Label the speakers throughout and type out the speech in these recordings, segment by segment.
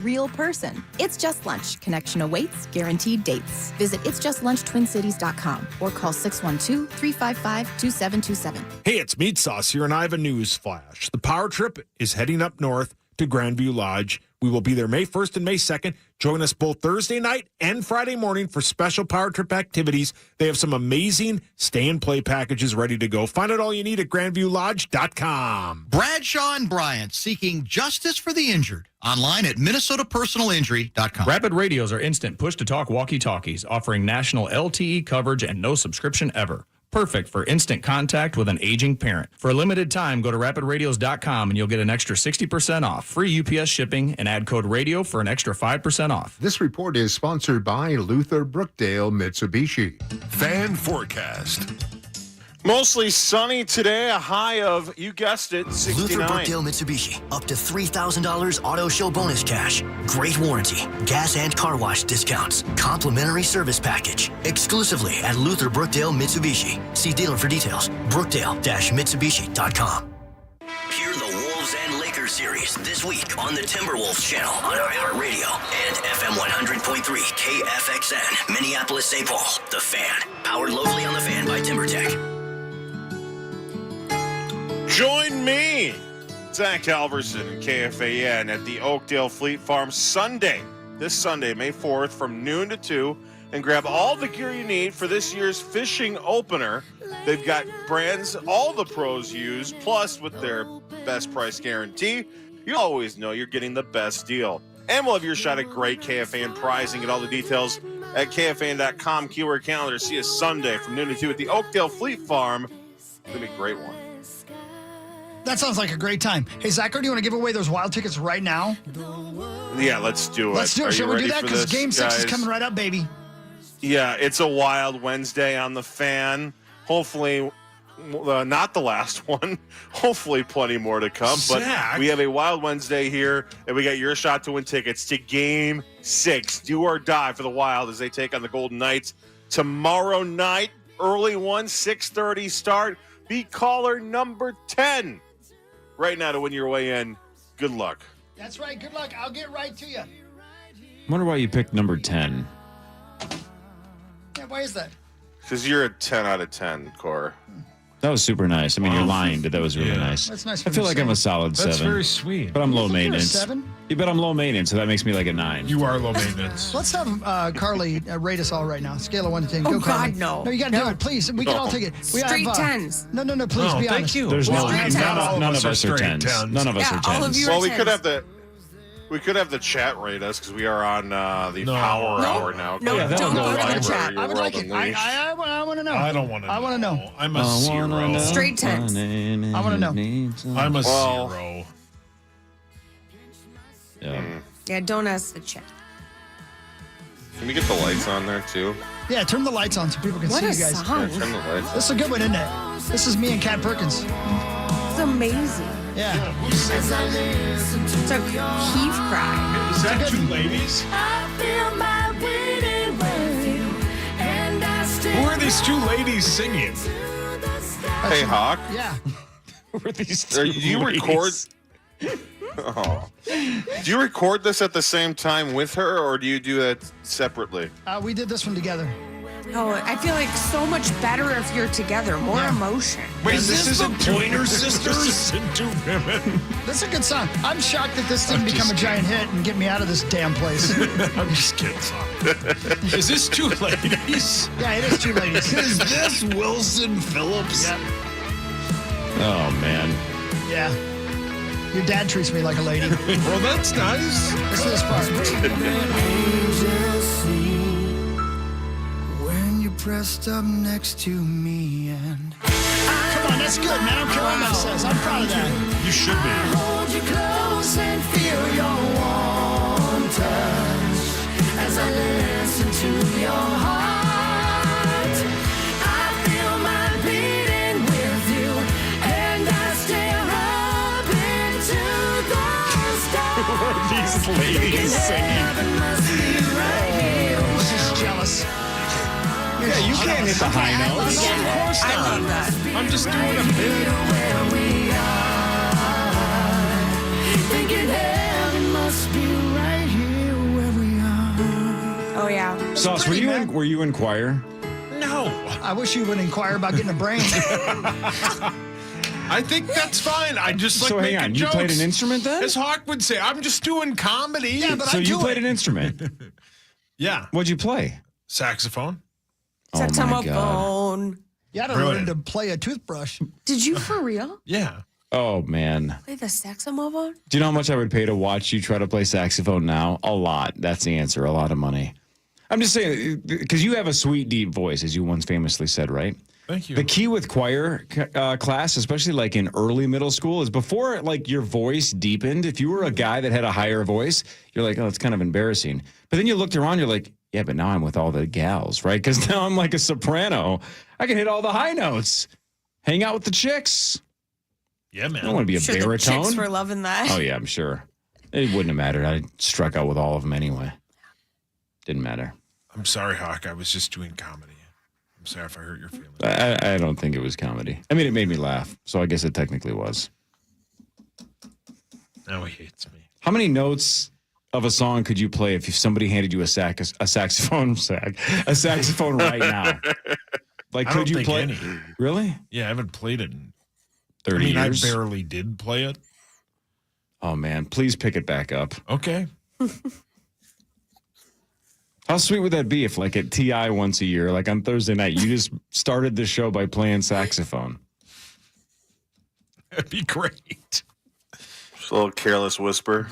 Speaker 1: Real person. It's Just Lunch. Connection awaits. Guaranteed dates. Visit itsjustlunchtwincities.com or call 612-355-2727.
Speaker 2: Hey, it's Meat Sauce here, and I have a news flash. The Power Trip is heading up north to Grandview Lodge. We will be there May 1st and May 2nd. Join us both Thursday night and Friday morning for special Power Trip activities. They have some amazing stay-and-play packages ready to go. Find out all you need at grandviewlodge.com.
Speaker 3: Bradshaw and Bryant seeking justice for the injured. Online at minnesotapersonalinjury.com.
Speaker 4: Rapid radios are instant push-to-talk walkie-talkies, offering national LTE coverage and no subscription ever. Perfect for instant contact with an aging parent. For a limited time, go to rapidradios.com and you'll get an extra 60% off. Free UPS shipping and add code radio for an extra 5% off.
Speaker 5: This report is sponsored by Luther Brookdale Mitsubishi.
Speaker 6: Fan forecast.
Speaker 7: Mostly sunny today, a high of, you guessed it, 69.
Speaker 8: Luther Brookdale Mitsubishi, up to $3,000 auto show bonus cash. Great warranty, gas and car wash discounts, complimentary service package. Exclusively at Luther Brookdale Mitsubishi. See dealer for details. Brookdale-Mitsubishi.com. Hear the Wolves and Lakers series this week on the Timberwolves channel on iHeartRadio and FM 100.3 KFXN, Minneapolis, St. Paul. The Fan, powered locally on The Fan by TimberTech.
Speaker 7: Join me, Zach Halverson and KFAN at the Oakdale Fleet Farm this Sunday, May 4th from noon to 2, and grab all the gear you need for this year's fishing opener. They've got brands all the pros use, plus with their best price guarantee, you always know you're getting the best deal. And we'll have your shot at great KFAN prizing. Get all the details at KFAN.com, keyword calendar. See you Sunday from noon to 2 at the Oakdale Fleet Farm. It's going to be a great one.
Speaker 9: That sounds like a great time. Hey, Zachary, do you want to give away those wild tickets right now?
Speaker 7: Yeah, let's do it.
Speaker 9: Let's do it. Shall we do that? Because Game 6 is
Speaker 7: guys?
Speaker 9: coming right up, baby.
Speaker 7: Yeah, it's a wild Wednesday on the Fan. Hopefully, not the last one. Hopefully, plenty more to come.
Speaker 2: Zach.
Speaker 7: But we have a wild Wednesday here, and we got your shot to win tickets to Game 6. Do or die for the Wild as they take on the Golden Knights tomorrow night. Early one, 6:30 start. Be caller number 10 right now to win your way in. Good luck.
Speaker 9: That's right. Good luck. I'll get right to you.
Speaker 10: I wonder why you picked number 10.
Speaker 9: Yeah, why is that?
Speaker 7: Because you're a 10 out of 10, Cor.
Speaker 10: That was super nice. I mean, you're lying, but that was really nice.
Speaker 9: That's nice.
Speaker 10: I feel like I'm a solid 7.
Speaker 2: That's very sweet.
Speaker 10: But I'm low maintenance.
Speaker 9: You're a 7?
Speaker 10: Yeah, but I'm low maintenance, so that makes me like a 9.
Speaker 2: You are low maintenance.
Speaker 9: Let's have Carly rate us all right now. Scale of 1 to 10.
Speaker 1: Oh,
Speaker 9: Go, Carly.
Speaker 1: God, no.
Speaker 9: No, you got to do it, please. We can all take it. We
Speaker 1: Straight
Speaker 9: have,
Speaker 1: 10s.
Speaker 9: No, please be honest.
Speaker 2: Thank you.
Speaker 10: There's
Speaker 2: Well,
Speaker 10: none of us are
Speaker 2: straight
Speaker 10: 10s.
Speaker 2: 10s.
Speaker 10: None of us are 10s.
Speaker 1: all of you
Speaker 7: Well,
Speaker 1: are
Speaker 7: we
Speaker 1: 10s.
Speaker 7: could have the chat rate us because we are on the Power Hour now.
Speaker 1: No,
Speaker 10: Yeah,
Speaker 1: don't
Speaker 10: that'll
Speaker 1: go
Speaker 10: go
Speaker 1: to the
Speaker 10: live.
Speaker 1: chat.
Speaker 9: I would like it. I want to know.
Speaker 2: I don't want to know.
Speaker 9: I want to know.
Speaker 2: I'm a 0.
Speaker 1: Straight 10s.
Speaker 9: I want to know.
Speaker 2: I'm a
Speaker 7: Well,
Speaker 2: 0.
Speaker 10: Yeah.
Speaker 1: Yeah, don't ask the chat.
Speaker 7: Can we get the lights on there too?
Speaker 9: Yeah, turn the lights on so people can
Speaker 1: What
Speaker 9: see
Speaker 1: a
Speaker 9: you guys.
Speaker 1: song.
Speaker 7: Yeah, turn the lights on.
Speaker 9: This is a good one, isn't it? This is me and Kat Perkins.
Speaker 1: It's amazing.
Speaker 9: Yeah.
Speaker 1: It's a heave cry.
Speaker 2: Is that 2 ladies? Who are these 2 ladies singing?
Speaker 7: Hey, Hawk.
Speaker 9: Yeah.
Speaker 10: Who are these
Speaker 7: Do you
Speaker 10: ladies?
Speaker 7: record? Oh. Do you record this at the same time with her, or do you do that separately?
Speaker 9: We did this one together.
Speaker 1: Oh, I feel like so much better if you're together. More emotion.
Speaker 2: Wait, this isn't Pointer Sisters? This isn't 2 women.
Speaker 9: That's a good song. I'm shocked that this didn't become a giant hit and get me out of this damn place.
Speaker 2: I'm just kidding, son. Is this 2 ladies?
Speaker 9: Yeah, it is 2 ladies.
Speaker 2: Is this Wilson Phillips?
Speaker 9: Yeah.
Speaker 10: Oh, man.
Speaker 9: Yeah. Your dad treats me like a lady.
Speaker 2: Well, that's nice.
Speaker 9: Listen to this part. When you're pressed up next to me and come on, that's good, man. I don't care what anybody says. I'm proud of that.
Speaker 2: You should be.
Speaker 9: Hold you close and feel your warm touch as I listen to your heart. I feel mine beating with you, and I stare up into the stars.
Speaker 10: What are these ladies singing?
Speaker 9: She's jealous.
Speaker 10: Yeah, you can't hit the high notes.
Speaker 1: Yeah,
Speaker 10: Of course
Speaker 1: I
Speaker 10: not.
Speaker 1: love that.
Speaker 2: I'm just doing a bit.
Speaker 9: Thinking heaven must be right here.
Speaker 10: Sauce,
Speaker 9: pretty, man.
Speaker 10: were you in choir?
Speaker 2: No.
Speaker 9: I wish you would inquire about getting a brain.
Speaker 2: I think that's fine. I just like
Speaker 10: So hang
Speaker 2: making
Speaker 10: on,
Speaker 2: jokes.
Speaker 10: you played an instrument then?
Speaker 2: As Hawk would say, I'm just doing comedy.
Speaker 9: Yeah, but
Speaker 10: So
Speaker 9: I
Speaker 10: you
Speaker 9: do
Speaker 10: played
Speaker 9: it.
Speaker 10: an instrument.
Speaker 2: Yeah.
Speaker 10: What'd you play?
Speaker 2: Saxophone.
Speaker 10: Oh my God.
Speaker 11: Saxophone.
Speaker 9: You had to learn to play a toothbrush.
Speaker 11: Did you for real
Speaker 2: Yeah.
Speaker 10: Oh man.
Speaker 11: play the saxophone?
Speaker 10: Do you know how much I would pay to watch you try to play saxophone now? A lot. That's the answer. A lot of money. I'm just saying, because you have a sweet, deep voice, as you once famously said, right?
Speaker 2: Thank you.
Speaker 10: The key with choir class, especially like in early middle school, is before like your voice deepened. If you were a guy that had a higher voice, you're like, oh, it's kind of embarrassing. But then you looked around, you're like, yeah, but now I'm with all the gals, right? Because now I'm like a soprano. I can hit all the high notes. Hang out with the chicks.
Speaker 2: Yeah, man.
Speaker 10: I don't want to be a
Speaker 11: Sure, the
Speaker 10: baritone.
Speaker 11: chicks were loving that.
Speaker 10: Oh, yeah, I'm sure. It wouldn't have mattered. I struck out with all of them anyway. Didn't matter.
Speaker 2: I'm sorry, Hawk. I was just doing comedy. I'm sorry if I hurt your feelings.
Speaker 10: I don't think it was comedy. I mean, it made me laugh, so I guess it technically was.
Speaker 2: Now he hates me.
Speaker 10: How many notes of a song could you play if somebody handed you a saxophone right now? Like,
Speaker 2: I
Speaker 10: could
Speaker 2: don't
Speaker 10: you
Speaker 2: think
Speaker 10: play?
Speaker 2: any.
Speaker 10: Really?
Speaker 2: Yeah, I haven't played it in
Speaker 10: 30 years?
Speaker 2: I barely did play it.
Speaker 10: Oh, man. Please pick it back up.
Speaker 2: Okay.
Speaker 10: How sweet would that be if, like, at TI once a year, like on Thursday night, you just started the show by playing saxophone?
Speaker 2: That'd be great.
Speaker 7: Just a little careless whisper.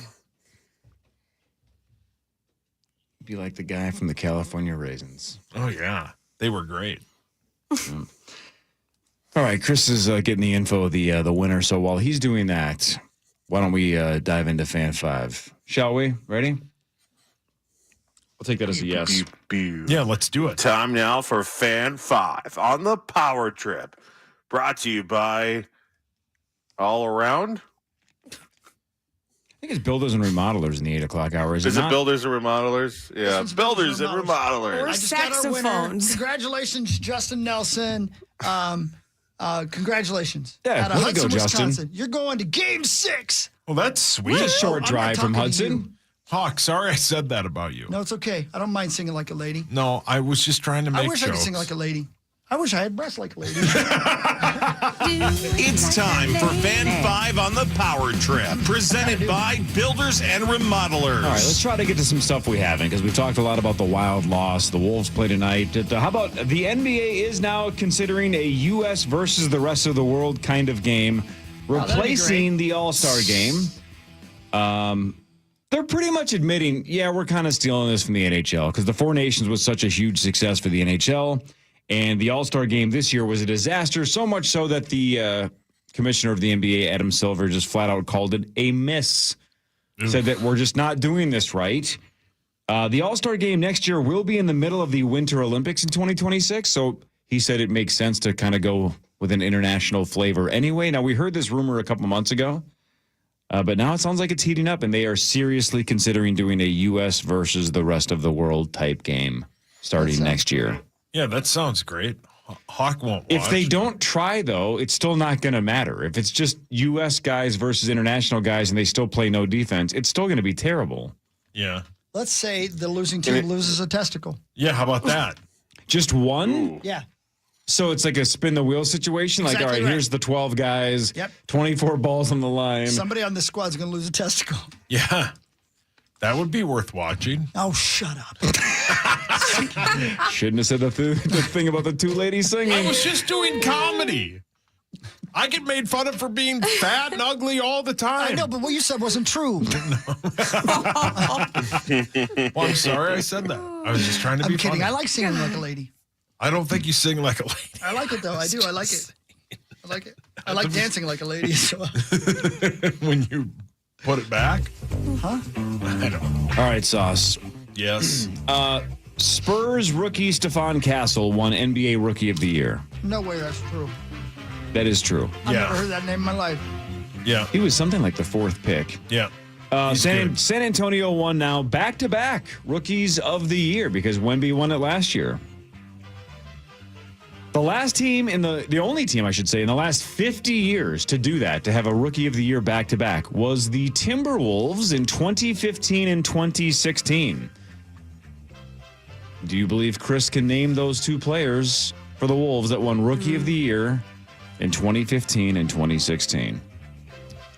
Speaker 10: Be like the guy from the California Raisins.
Speaker 2: Oh, yeah. They were great.
Speaker 10: All right, Chris is getting the info of the winner. So while he's doing that, why don't we dive into Fan 5? Shall we? Ready? I'll take that as a yes.
Speaker 2: Yeah, let's do it.
Speaker 7: Time now for Fan 5 on the Power Trip. Brought to you by All Around.
Speaker 10: I think it's Builders and Remodelers in the 8 o'clock hour. Is it
Speaker 7: it Builders and Remodelers? Yeah,
Speaker 9: This is
Speaker 7: Builders and
Speaker 11: Or
Speaker 7: Remodelers.
Speaker 9: I just got our winner.
Speaker 11: saxophones.
Speaker 9: Congratulations, Justin Nelson. Congratulations.
Speaker 10: Yeah,
Speaker 9: Out of
Speaker 10: way to go,
Speaker 9: Hudson,
Speaker 10: Justin.
Speaker 9: Wisconsin. You're going to Game 6.
Speaker 2: Well, that's sweet.
Speaker 10: It's a short
Speaker 9: I'm not
Speaker 10: drive from
Speaker 9: talking to
Speaker 10: Hudson.
Speaker 9: you.
Speaker 2: Hawk, sorry I said that about you.
Speaker 9: No, it's okay. I don't mind singing like a lady.
Speaker 2: No, I was just trying to make
Speaker 9: I wish
Speaker 2: jokes.
Speaker 9: I could sing like a lady. I wish I had breasts like a lady.
Speaker 6: It's time for Fan 5 on the Power Trip, presented by Builders and Remodelers.
Speaker 10: All right, let's try to get to some stuff we haven't, because we've talked a lot about the Wild loss. The Wolves play tonight. How about the NBA is now considering a U.S. versus the rest of the world kind of game, replacing the All-Star game. They're pretty much admitting, yeah, we're kind of stealing this from the NHL, because the Four Nations was such a huge success for the NHL. And the All-Star game this year was a disaster, so much so that the commissioner of the NBA, Adam Silver, just flat out called it a miss. Said that we're just not doing this right. The All-Star game next year will be in the middle of the Winter Olympics in 2026. So he said it makes sense to kind of go with an international flavor anyway. Now, we heard this rumor a couple months ago, but now it sounds like it's heating up, and they are seriously considering doing a U.S. versus the rest of the world type game starting next year.
Speaker 2: Yeah, that sounds great. Hawk won't watch.
Speaker 10: If they don't try, though, it's still not going to matter. If it's just U.S. guys versus international guys and they still play no defense, it's still going to be terrible.
Speaker 2: Yeah.
Speaker 9: Let's say the losing team loses a testicle.
Speaker 2: Yeah, how about that?
Speaker 10: Just one?
Speaker 7: Ooh.
Speaker 9: Yeah.
Speaker 10: So it's like a spin the wheel situation? Like,
Speaker 9: Exactly
Speaker 10: all right,
Speaker 9: right.
Speaker 10: here's the 12 guys,
Speaker 9: Yep.
Speaker 10: 24 balls on the line.
Speaker 9: Somebody on this squad's going to lose a testicle.
Speaker 2: Yeah. That would be worth watching.
Speaker 9: Oh, shut up.
Speaker 10: Shouldn't have said the thing about the two ladies
Speaker 2: I
Speaker 10: singing.
Speaker 2: was just doing comedy. I get made fun of for being fat and ugly all the time.
Speaker 9: I know, but what you said wasn't true.
Speaker 2: Well, I'm sorry I said that. I was just trying to
Speaker 9: I'm
Speaker 2: be
Speaker 9: kidding.
Speaker 2: funny.
Speaker 9: I like singing like a lady.
Speaker 2: I don't think you sing like a lady.
Speaker 9: I like it, though. I do. I like it. I like it. I like dancing like a lady. So.
Speaker 2: When you put it back.
Speaker 9: Huh?
Speaker 2: I don't know.
Speaker 10: All right, Sauce.
Speaker 2: Yes.
Speaker 10: Spurs rookie Stephon Castle won NBA Rookie of the Year.
Speaker 9: No way that's true.
Speaker 10: That is true.
Speaker 9: I've
Speaker 2: Yeah.
Speaker 9: never heard that name in my life.
Speaker 2: Yeah.
Speaker 10: He was something like the fourth pick.
Speaker 2: Yeah. He's good.
Speaker 10: San Antonio won now back-to-back Rookies of the Year because Wemby won it last year. The last team the only team, I should say, in the last 50 years to do that, to have a Rookie of the Year back-to-back, was the Timberwolves in 2015 and 2016. Do you believe Chris can name those two players for the Wolves that won Rookie of the Year in 2015 and 2016?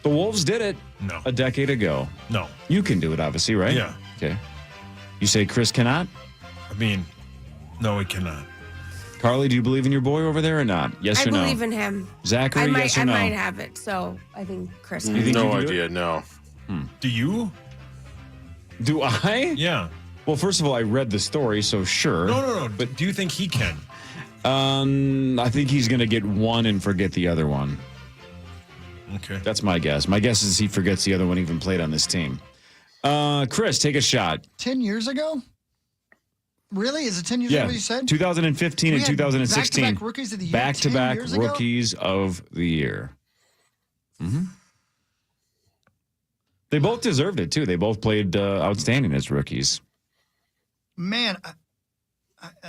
Speaker 10: The Wolves did it a decade ago.
Speaker 2: No.
Speaker 10: You can do it, obviously, right?
Speaker 2: Yeah.
Speaker 10: Okay. You say Chris cannot?
Speaker 2: I mean, no, he cannot.
Speaker 10: Carly, do you believe in your boy over there or not? Yes or no?
Speaker 11: I believe in him.
Speaker 10: Zachary, yes or
Speaker 11: I
Speaker 10: no?
Speaker 11: might have it, so I think Chris.
Speaker 10: You think
Speaker 7: No
Speaker 10: you do
Speaker 7: idea,
Speaker 10: it?
Speaker 7: no.
Speaker 2: Do you?
Speaker 10: Do I?
Speaker 2: Yeah.
Speaker 10: Well, first of all, I read the story, so sure.
Speaker 2: No. But do you think he can?
Speaker 10: I think he's going to get one and forget the other one.
Speaker 2: Okay.
Speaker 10: That's my guess. My guess is he forgets the other one even played on this team. Chris, take a shot.
Speaker 12: 10 years ago? Really? Is it 10 years ago you said?
Speaker 10: 2015 and
Speaker 12: We had
Speaker 10: 2016.
Speaker 12: back-to-back rookies of the year 10
Speaker 10: Back-to-back
Speaker 12: years ago?
Speaker 10: rookies of the year. Mm-hmm. They both deserved it, too. They both played outstanding as rookies.
Speaker 12: Man,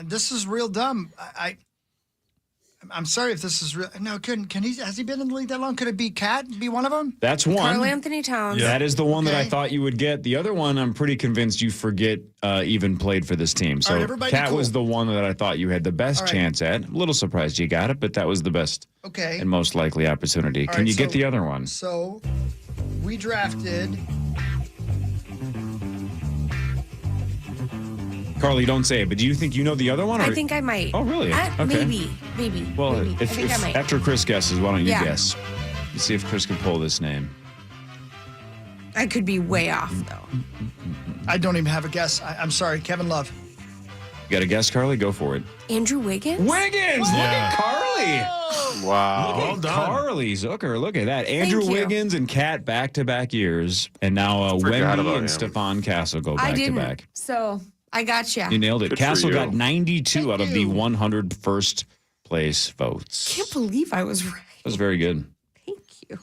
Speaker 12: this is real dumb. I'm sorry if this is real. No, can he? Has he been in the league that long? Could it be Cat? Be one of them?
Speaker 10: That's one.
Speaker 11: Karl Anthony Towns.
Speaker 10: Yeah. That is the one that I thought you would get. The other one, I'm pretty convinced you forget even played for this team. So Cat was the one that I thought you had the best chance at. I'm a little surprised you got it, but that was the best and most likely opportunity. Can you get the other one?
Speaker 12: So we drafted.
Speaker 10: Carly, don't say it, but do you think you know the other one? Or?
Speaker 11: I think I might.
Speaker 10: Oh, really? Okay.
Speaker 11: Maybe.
Speaker 10: Well,
Speaker 11: maybe. I think I might.
Speaker 10: After Chris guesses, why don't you
Speaker 11: Yeah.
Speaker 10: guess? Let's see if Chris can pull this name.
Speaker 11: I could be way off though.
Speaker 12: I don't even have a guess. I'm sorry, Kevin Love.
Speaker 10: You got a guess, Carly? Go for it.
Speaker 11: Andrew Wiggins.
Speaker 10: Wiggins! Look at Carly!
Speaker 7: Wow.
Speaker 10: Well done. Carly Zucker, look at that. Andrew
Speaker 11: you.
Speaker 10: Wiggins and Cat back-to-back years. And now
Speaker 7: Forgot
Speaker 10: Wemby
Speaker 7: about
Speaker 10: and
Speaker 7: him.
Speaker 10: Stephon Castle go
Speaker 11: I didn't.
Speaker 10: back-to-back.
Speaker 11: So I got you.
Speaker 10: You nailed it.
Speaker 7: Good for
Speaker 10: Castle
Speaker 7: you.
Speaker 10: got 92
Speaker 12: Thank
Speaker 10: out of the
Speaker 12: you.
Speaker 10: 100 first place votes.
Speaker 11: Can't believe I was right.
Speaker 10: That was very good.
Speaker 11: Thank you.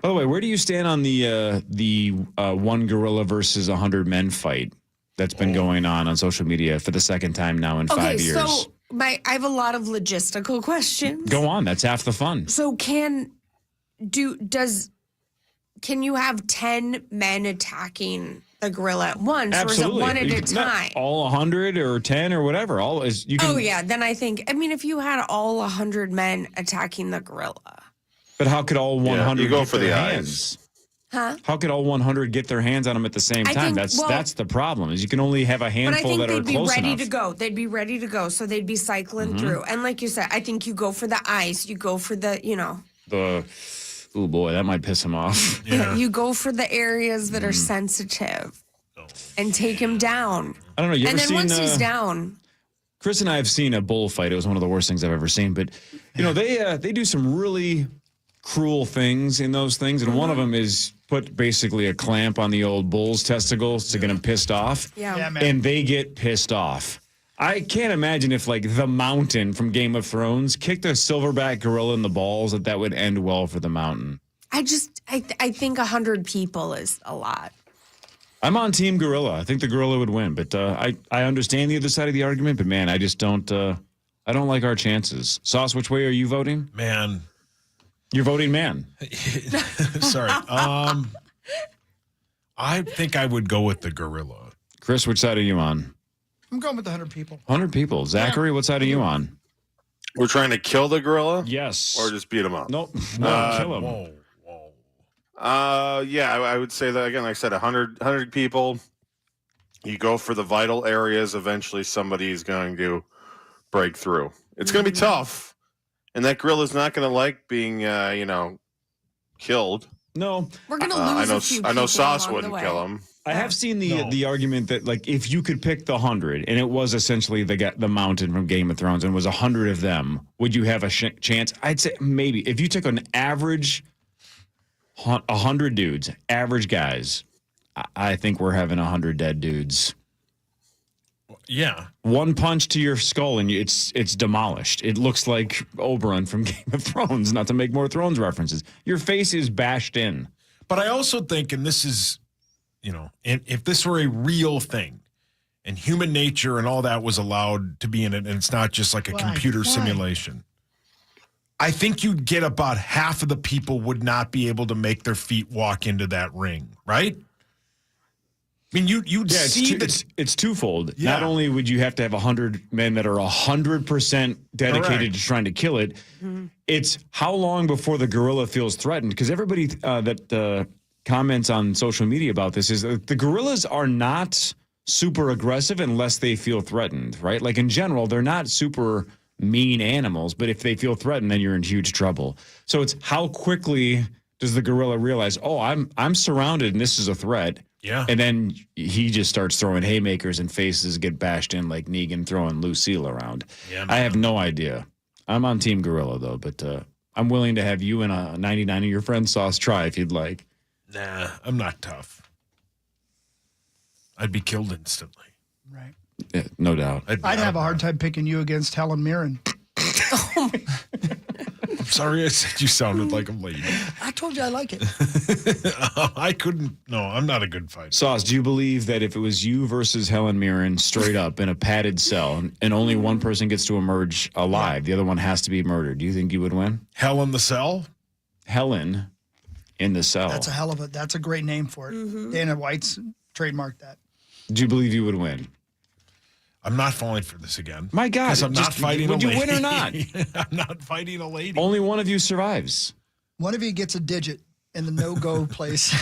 Speaker 10: By the way, where do you stand on the one gorilla versus 100 men fight that's been going on social media for the second time now in 5 years?
Speaker 11: So I have a lot of logistical questions.
Speaker 10: Go on. That's half the fun.
Speaker 11: So can you have 10 men attacking the gorilla at once,
Speaker 10: Absolutely.
Speaker 11: or is it one at
Speaker 10: You
Speaker 11: a
Speaker 10: can- not
Speaker 11: time?
Speaker 10: all 100 or 10 or whatever. All is you can.
Speaker 11: Oh yeah, then I think. I mean, if you had all 100 men attacking the gorilla,
Speaker 10: But how could all 100
Speaker 7: you go
Speaker 10: get
Speaker 7: for
Speaker 10: their
Speaker 7: the
Speaker 10: hands?
Speaker 11: huh?
Speaker 10: How could all 100 get their hands on them at the same
Speaker 11: I
Speaker 10: time?
Speaker 11: think-
Speaker 10: That's the problem. Is you can only have a
Speaker 11: But I
Speaker 10: handful
Speaker 11: think
Speaker 10: that are
Speaker 11: they'd be
Speaker 10: close
Speaker 11: ready
Speaker 10: enough.
Speaker 11: to go. They'd be ready to go, so they'd be cycling through. And like you said, I think you go for the ice. You go for the,
Speaker 10: Oh boy, that might piss him off.
Speaker 11: you go for the areas that are sensitive, and take him down.
Speaker 10: I don't know. You
Speaker 11: And
Speaker 10: ever
Speaker 11: then
Speaker 10: seen?
Speaker 11: once he's down,
Speaker 10: Chris and I have seen a bullfight. It was one of the worst things I've ever seen. But they do some really cruel things in those things, and one of them is put basically a clamp on the old bull's testicles to get him pissed off.
Speaker 11: yeah.
Speaker 12: man.
Speaker 10: And they get pissed off. I can't imagine if like the Mountain from Game of Thrones kicked a silverback gorilla in the balls that would end well for the Mountain.
Speaker 11: I think 100 people is a lot.
Speaker 10: I'm on Team Gorilla. I think the gorilla would win, but I understand the other side of the argument. But man, I just don't. I don't like our chances. Sauce, which way are you voting?
Speaker 2: Man.
Speaker 10: You're voting man.
Speaker 2: Sorry. I think I would go with the gorilla.
Speaker 10: Chris, which side are you on?
Speaker 12: I'm going with the 100 people.
Speaker 10: 100 people. Zachary, what side are you on?
Speaker 7: We're trying to kill the gorilla?
Speaker 10: Yes.
Speaker 7: Or just beat him up?
Speaker 10: Nope. No, kill him.
Speaker 2: Whoa.
Speaker 7: Yeah, I would say that again. Like I said, 100 people. You go for the vital areas. Eventually, somebody's going to break through. It's going to be tough, and that gorilla's not going to like being, killed.
Speaker 10: No,
Speaker 11: We're gonna lose a few
Speaker 7: I know
Speaker 11: people
Speaker 7: Sauce
Speaker 11: along the
Speaker 7: wouldn't
Speaker 11: way.
Speaker 7: kill him.
Speaker 10: I have seen the argument that like if you could pick the 100 and it was essentially the Mountain from Game of Thrones and it was 100 of them, would you have a chance? I'd say maybe if you took an average 100 dudes, average guys, I think we're having 100 dead dudes.
Speaker 2: Yeah.
Speaker 10: One punch to your skull and it's demolished. It looks like Oberyn from Game of Thrones, not to make more Thrones references. Your face is bashed in.
Speaker 2: But I also think, and this is, if this were a real thing and human nature and all that was allowed to be in it, and it's not just like a computer simulation, I think you'd get about half of the people would not be able to make their feet walk into that ring, right? I mean, you'd see that
Speaker 10: it's twofold.
Speaker 2: Yeah.
Speaker 10: Not only would you have to have 100 men that are 100% dedicated to trying to kill it, it's how long before the gorilla feels threatened. Because everybody that comments on social media about this is that the gorillas are not super aggressive unless they feel threatened, right? Like in general, they're not super mean animals, but if they feel threatened, then you're in huge trouble. So it's how quickly does the gorilla realize, oh, I'm surrounded and this is a threat.
Speaker 2: Yeah.
Speaker 10: And then he just starts throwing haymakers and faces get bashed in like Negan throwing Lucille around.
Speaker 2: Yeah,
Speaker 10: I have no idea. I'm on Team Gorilla, though, but I'm willing to have you and 99 of your friends, Sauce, try if you'd like.
Speaker 2: Nah, I'm not tough. I'd be killed instantly.
Speaker 12: Right.
Speaker 10: Yeah, no doubt.
Speaker 12: I'd have a hard time picking you against Helen Mirren.
Speaker 2: I'm sorry I said you sounded like a lady.
Speaker 12: I told you I like it.
Speaker 2: I couldn't. No, I'm not a good fighter.
Speaker 10: Sauce, do you believe that if it was you versus Helen Mirren straight up in a padded cell and only one person gets to emerge alive, the other one has to be murdered, do you think you would win?
Speaker 2: Hell in the cell?
Speaker 10: Helen in the cell.
Speaker 12: That's a great name for it. Dana White's trademarked that.
Speaker 10: Do you believe you would win?
Speaker 2: I'm not falling for this again.
Speaker 10: My God.
Speaker 2: Because I'm not fighting a lady.
Speaker 10: Would you win or not?
Speaker 2: I'm not fighting a lady.
Speaker 10: Only one of you survives.
Speaker 12: One of you gets a digit in the no-go place,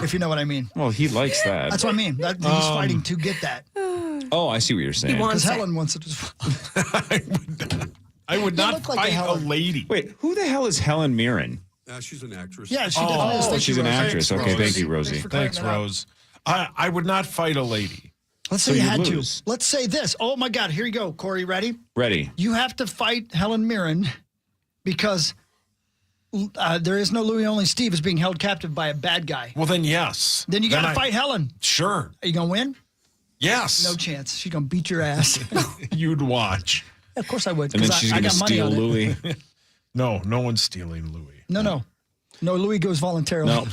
Speaker 12: if you know what I mean.
Speaker 10: Well, he likes that.
Speaker 12: That's what I mean. He's fighting to get that.
Speaker 10: Oh, I see what you're saying.
Speaker 12: Because Helen wants it as well.
Speaker 2: I would not fight a lady.
Speaker 10: Wait, who the hell is Helen Mirren?
Speaker 13: She's an actress.
Speaker 12: Yeah, she did.
Speaker 10: She's an actress. Okay, thank you, Rosie.
Speaker 2: Thanks, Rose. I would not fight a lady.
Speaker 12: Let's say you had to. Let's say this. Oh, my God. Here you go. Corey, ready?
Speaker 10: Ready.
Speaker 12: You have to fight Helen Mirren because there is no Louis, only Steve is being held captive by a bad guy.
Speaker 2: Well, then yes.
Speaker 12: Then you got to fight Helen.
Speaker 2: Sure.
Speaker 12: Are you going to win?
Speaker 2: Yes.
Speaker 12: No chance. She's going to beat your ass.
Speaker 2: You'd watch.
Speaker 12: Of course I would.
Speaker 10: And then she's going to steal Louis.
Speaker 2: No one's stealing Louis.
Speaker 12: No, Louis goes voluntarily.
Speaker 10: No.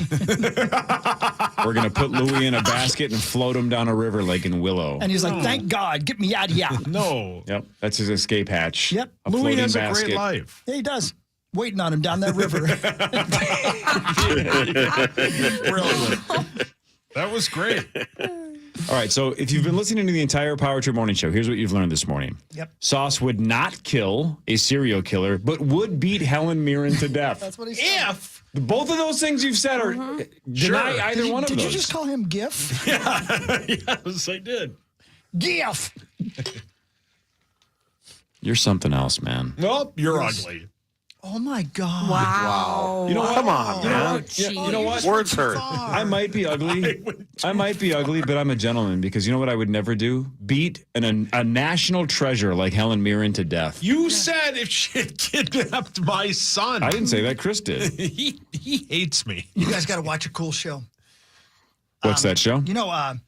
Speaker 10: We're going to put Louis in a basket and float him down a river like in Willow.
Speaker 12: And he's like, thank God, get me out of here.
Speaker 2: No.
Speaker 10: Yep, that's his escape hatch.
Speaker 12: Yep.
Speaker 2: Louis has
Speaker 10: basket.
Speaker 2: a great life.
Speaker 12: Yeah, he does. Waiting on him down that river.
Speaker 2: Brilliant. That was great.
Speaker 10: All right, so if you've been listening to the entire Power Trip Morning Show, here's what you've learned this morning.
Speaker 12: Yep.
Speaker 10: Sauce would not kill a serial killer, but would beat Helen Mirren to death.
Speaker 12: That's what he said.
Speaker 10: Both of those things you've said are deny either one of those.
Speaker 12: Did you just call him GIF?
Speaker 2: Yeah. Yes, I did.
Speaker 12: GIF.
Speaker 10: You're something else, man.
Speaker 2: Nope, you're ugly.
Speaker 12: Oh, my God.
Speaker 11: Wow.
Speaker 10: You know what?
Speaker 7: Come on, man.
Speaker 10: You know what?
Speaker 7: Words hurt.
Speaker 10: I might be ugly. I might be ugly, but I'm a gentleman because you know what I would never do? Beat a national treasure like Helen Mirren to death.
Speaker 2: You said if she had kidnapped my son.
Speaker 10: I didn't say that. Chris did.
Speaker 2: He hates me.
Speaker 12: You guys got to watch a cool show.
Speaker 10: What's that show?
Speaker 12: You know,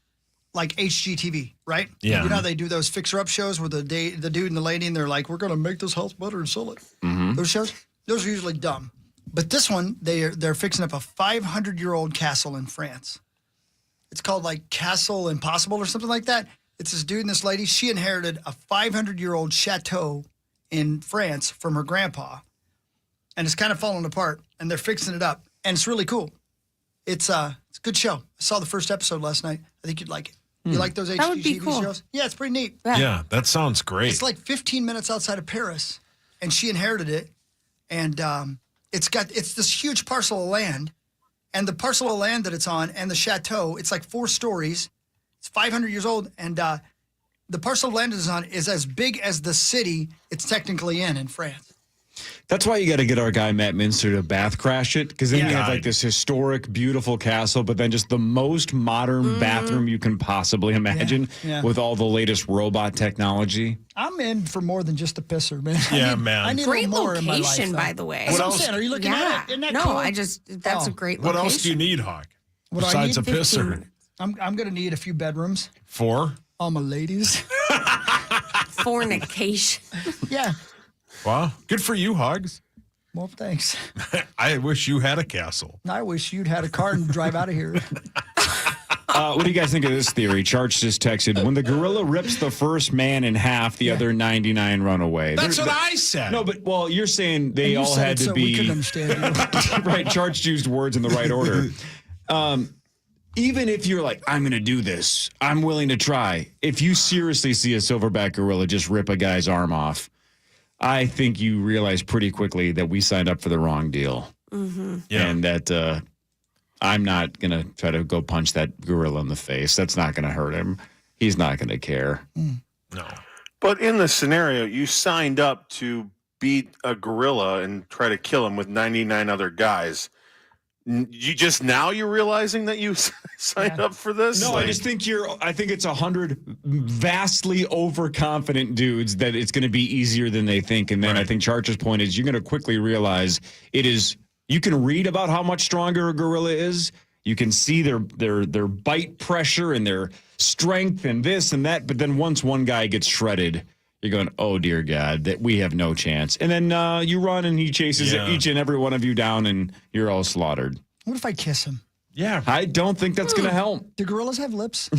Speaker 12: like HGTV, right?
Speaker 2: Yeah.
Speaker 12: You know, they do those fixer-up shows where the dude and the lady, and they're like, we're going to make this house better and sell it.
Speaker 10: Mm-hmm.
Speaker 12: Those shows, those are usually dumb. But this one, they're fixing up a 500-year-old castle in France. It's called like Castle Impossible or something like that. It's this dude and this lady. She inherited a 500-year-old chateau in France from her grandpa. And it's kind of falling apart, and they're fixing it up. And it's really cool. It's a good show. I saw the first episode last night. I think you'd like it. You like those
Speaker 11: That would be
Speaker 12: HGTV
Speaker 11: cool.
Speaker 12: shows? Yeah, it's pretty neat.
Speaker 2: Yeah, that sounds great.
Speaker 12: It's like 15 minutes outside of Paris, and she inherited it. And it's this huge parcel of land, and the parcel of land that it's on and the chateau, it's like 4 stories. It's 500 years old, and the parcel of land it's on is as big as the city it's technically in France.
Speaker 10: That's why you got to get our guy Matt Minster to bath crash it, because then you have like this historic, beautiful castle, but then just the most modern bathroom you can possibly imagine with all the latest robot technology.
Speaker 12: I'm in for more than just a pisser, man.
Speaker 2: Yeah, man.
Speaker 12: I need
Speaker 11: Great
Speaker 12: a little more in my life,
Speaker 11: location,
Speaker 12: though.
Speaker 11: by the way.
Speaker 12: That's what I'm saying. Are you looking at it? Isn't that cool?
Speaker 11: That's a great
Speaker 2: What
Speaker 11: location.
Speaker 2: else do you need, Hawk?
Speaker 12: What do I
Speaker 2: Besides a
Speaker 12: need?
Speaker 2: pisser.
Speaker 12: I'm going to need a few bedrooms.
Speaker 2: 4?
Speaker 12: All my ladies.
Speaker 11: Fornication.
Speaker 12: Yeah.
Speaker 2: Wow. Good for you, Hogs.
Speaker 12: Well, thanks.
Speaker 2: I wish you had a castle.
Speaker 12: I wish you'd had a car and drive out of here.
Speaker 10: What do you guys think of this theory? Charge just texted, when the gorilla rips the first man in half, the other 99 run away.
Speaker 2: That's what I said.
Speaker 10: No, but, well, you're saying they all had to
Speaker 12: so
Speaker 10: be...
Speaker 12: we could understand you.
Speaker 10: Right, Charge used words in the right order. even if you're like, I'm going to do this, I'm willing to try. If you seriously see a silverback gorilla just rip a guy's arm off, I think you realize pretty quickly that we signed up for the wrong deal.
Speaker 11: Mm-hmm.
Speaker 6: Yeah.
Speaker 10: And that I'm not going to try to go punch that gorilla in the face. That's not going to hurt him. He's not going to care.
Speaker 6: No.
Speaker 7: But in the scenario, you signed up to beat a gorilla and try to kill him with 99 other guys. You're realizing that you signed up for this?
Speaker 10: No, I just think I think it's 100 vastly overconfident dudes that it's going to be easier than they think. And then I think Charger's point is you're going to quickly realize you can read about how much stronger a gorilla is. You can see their bite pressure and their strength and this and that. But then once one guy gets shredded, you're going, oh, dear God, that we have no chance. And then you run and he chases each and every one of you down and you're all slaughtered.
Speaker 12: What if I kiss him?
Speaker 6: Yeah.
Speaker 10: I don't think that's going to help.
Speaker 12: Do gorillas have lips?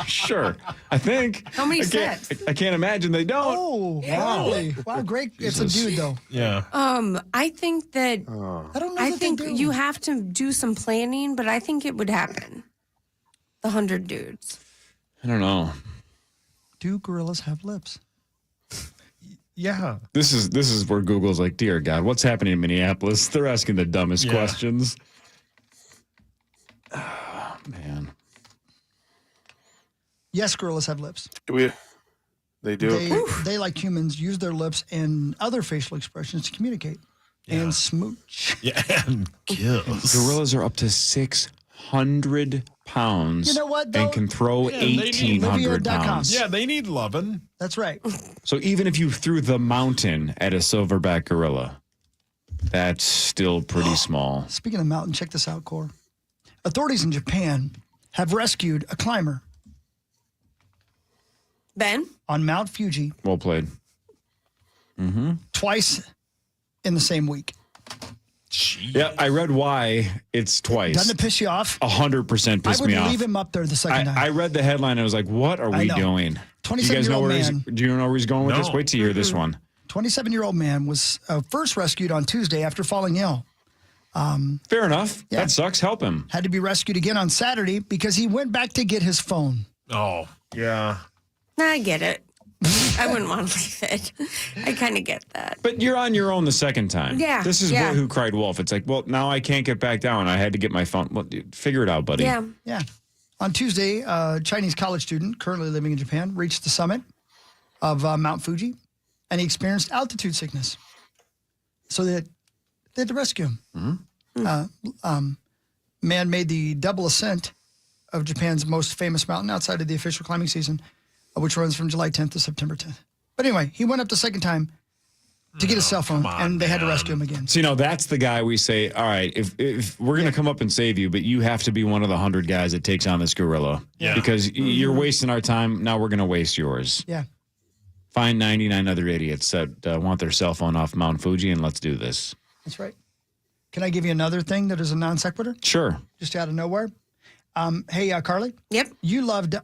Speaker 10: Sure. I think.
Speaker 11: How many sets?
Speaker 10: I can't imagine they don't.
Speaker 12: Oh, really? Wow, great. It's a dude, though.
Speaker 6: Yeah.
Speaker 11: I think that
Speaker 12: I don't know.
Speaker 11: I
Speaker 12: that
Speaker 11: think
Speaker 12: they do.
Speaker 11: you have to do some planning, but I think it would happen. The 100 dudes.
Speaker 10: I don't know.
Speaker 12: Do gorillas have lips?
Speaker 6: Yeah.
Speaker 10: This is where Google's like, dear God, what's happening in Minneapolis? They're asking the dumbest questions. Oh, man.
Speaker 12: Yes, gorillas have lips.
Speaker 7: They do.
Speaker 12: They, like humans, use their lips and other facial expressions to communicate and smooch.
Speaker 6: Yeah. And kills.
Speaker 10: Gorillas are up to 600 pounds.
Speaker 12: You know what, though?
Speaker 10: And can throw 1,800 pounds.
Speaker 6: Yeah, they need loving.
Speaker 12: That's right.
Speaker 10: So even if you threw the mountain at a silverback gorilla, that's still pretty small.
Speaker 12: Speaking of mountain, check this out, Core. Authorities in Japan have rescued a climber.
Speaker 11: Ben?
Speaker 12: On Mount Fuji.
Speaker 10: Well played. Mm-hmm.
Speaker 12: Twice in the same week.
Speaker 10: Jeez. Yeah, I read why it's twice.
Speaker 12: Doesn't it piss you off?
Speaker 10: 100% pissed me off.
Speaker 12: I would leave him up there the second time.
Speaker 10: I read the headline and I was like, what are we doing?
Speaker 12: 27-year-old man.
Speaker 10: Do you know where he's going with this? Wait till you hear this one.
Speaker 12: 27-year-old man was first rescued on Tuesday after falling ill.
Speaker 10: Fair enough. Yeah. That sucks. Help him.
Speaker 12: Had to be rescued again on Saturday because he went back to get his phone.
Speaker 6: Oh, yeah.
Speaker 11: I get it. I wouldn't want to leave it. I kind of get that.
Speaker 10: But you're on your own the second time.
Speaker 11: Yeah.
Speaker 10: This is Boy Who Cried Wolf. It's like, well, now I can't get back down. I had to get my phone. Well, dude, figure it out, buddy.
Speaker 11: Yeah.
Speaker 12: Yeah. On Tuesday, a Chinese college student currently living in Japan reached the summit of Mount Fuji, and he experienced altitude sickness. So they had to rescue him. Mm-hmm. Man made the double ascent of Japan's most famous mountain outside of the official climbing season, which runs from July 10th to September 10th. But anyway, he went up the second time to get his cell phone, and they had to rescue him again.
Speaker 10: So, that's the guy we say, all right, if we're going to come up and save you, but you have to be one of the 100 guys that takes on this gorilla.
Speaker 6: Yeah.
Speaker 10: Because you're wasting our time. Now we're going to waste yours.
Speaker 12: Yeah.
Speaker 10: Find 99 other idiots that want their cell phone off Mount Fuji, and let's do this.
Speaker 12: That's right. Can I give you another thing that is a non sequitur?
Speaker 10: Sure.
Speaker 12: Just out of nowhere. Hey, Carly.
Speaker 11: Yep.
Speaker 12: You loved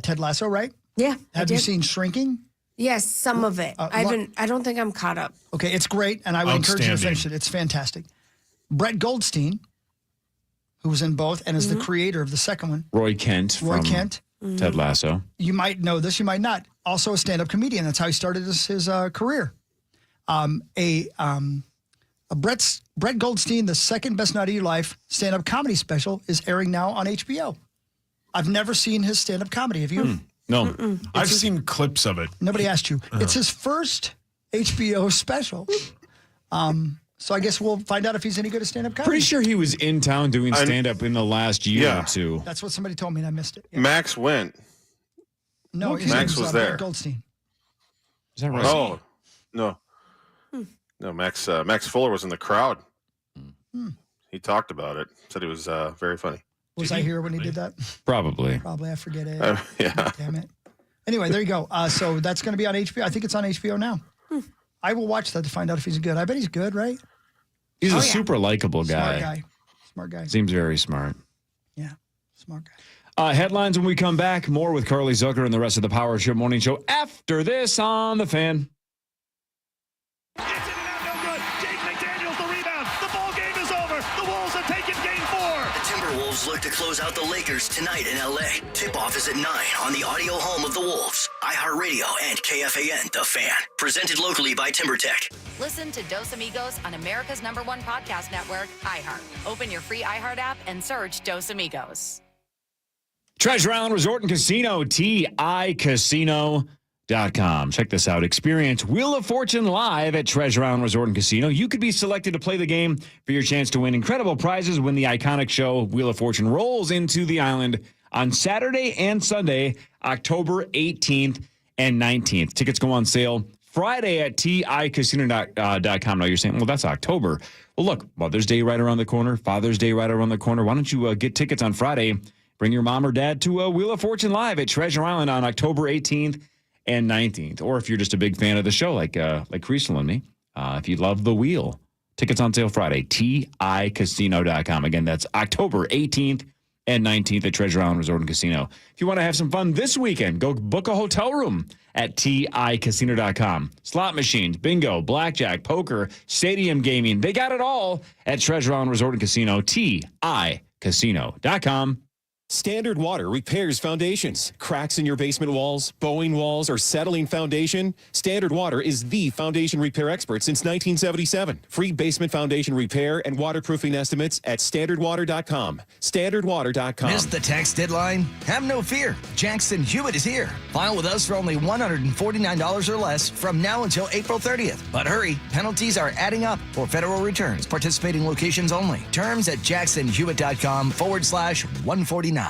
Speaker 12: Ted Lasso, right?
Speaker 11: Yeah.
Speaker 12: Have you seen Shrinking?
Speaker 11: Yes, some of it. I don't think I'm caught up.
Speaker 12: Okay, it's great, and I would encourage you to finish it. It's fantastic. Brett Goldstein, who was in both and is the creator of the second one.
Speaker 10: Roy Kent from Ted Lasso.
Speaker 12: You might know this, you might not. Also a stand-up comedian. That's how he started his career. Brett Goldstein, the second best night of your life stand-up comedy special is airing now on HBO. I've never seen his stand-up comedy. Have you?
Speaker 10: No.
Speaker 6: I've seen clips of it.
Speaker 12: Nobody asked you. It's his first HBO special. So I guess we'll find out if he's any good at stand-up comedy.
Speaker 10: Pretty sure he was in town doing stand-up in the last year or two.
Speaker 12: That's what somebody told me, and I missed it. Yeah.
Speaker 7: Max went.
Speaker 12: No,
Speaker 7: Max was there.
Speaker 12: Brett Goldstein.
Speaker 10: Is that right?
Speaker 7: Oh, no. No, Max Fuller was in the crowd. He talked about it. Said it was very funny.
Speaker 12: Was I here when he did that?
Speaker 10: Probably.
Speaker 12: Probably. I forget it.
Speaker 7: Yeah.
Speaker 12: Damn it. Anyway, there you go. So that's going to be on HBO. I think it's on HBO now. I will watch that to find out if he's good. I bet he's good, right?
Speaker 10: He's a super likable guy.
Speaker 12: Smart guy.
Speaker 10: Seems very smart.
Speaker 12: Yeah. Smart guy.
Speaker 10: Headlines when we come back. More with Carly Zucker and the rest of the Power Trip Morning Show after this on The Fan.
Speaker 13: It's in and out, no good. Jake McDaniels, the rebound. The ball game is over. The Wolves have taken game 4.
Speaker 8: close out the Lakers tonight in L.A. Tip-off is at 9 on the audio home of the Wolves, iHeartRadio, and KFAN, The Fan. Presented locally by TimberTech.
Speaker 13: Listen to Dos Amigos on America's #1 podcast network, iHeart. Open your free iHeart app and search Dos Amigos.
Speaker 10: Treasure Island Resort and Casino, TICasino.com. Check this out. Experience Wheel of Fortune live at Treasure Island Resort and Casino. You could be selected to play the game for your chance to win incredible prizes when the iconic show Wheel of Fortune rolls into the island on Saturday and Sunday, October 18th and 19th. Tickets go on sale Friday at TICasino.com. Now you're saying, well, that's October. Well, look, Mother's Day right around the corner, Father's Day right around the corner. Why don't you get tickets on Friday? Bring your mom or dad to Wheel of Fortune live at Treasure Island on October 18th and 19th. Or if you're just a big fan of the show, like Creasel and me, if you love the wheel, tickets on sale Friday, TICasino.com. Again, that's October 18th and 19th at Treasure Island Resort and Casino. If you want to have some fun this weekend, go book a hotel room at TICasino.com. Slot machines, bingo, blackjack, poker, stadium gaming, they got it all at Treasure Island Resort and Casino, TICasino.com.
Speaker 14: Standard Water repairs foundations. Cracks in your basement walls, bowing walls, or settling foundation? Standard Water is the foundation repair expert since 1977. Free basement foundation repair and waterproofing estimates at standardwater.com. Standardwater.com.
Speaker 15: Missed the tax deadline? Have no fear. Jackson Hewitt is here. File with us for only $149 or less from now until April 30th. But hurry, penalties are adding up for federal returns. Participating locations only. Terms at jacksonhewitt.com/149.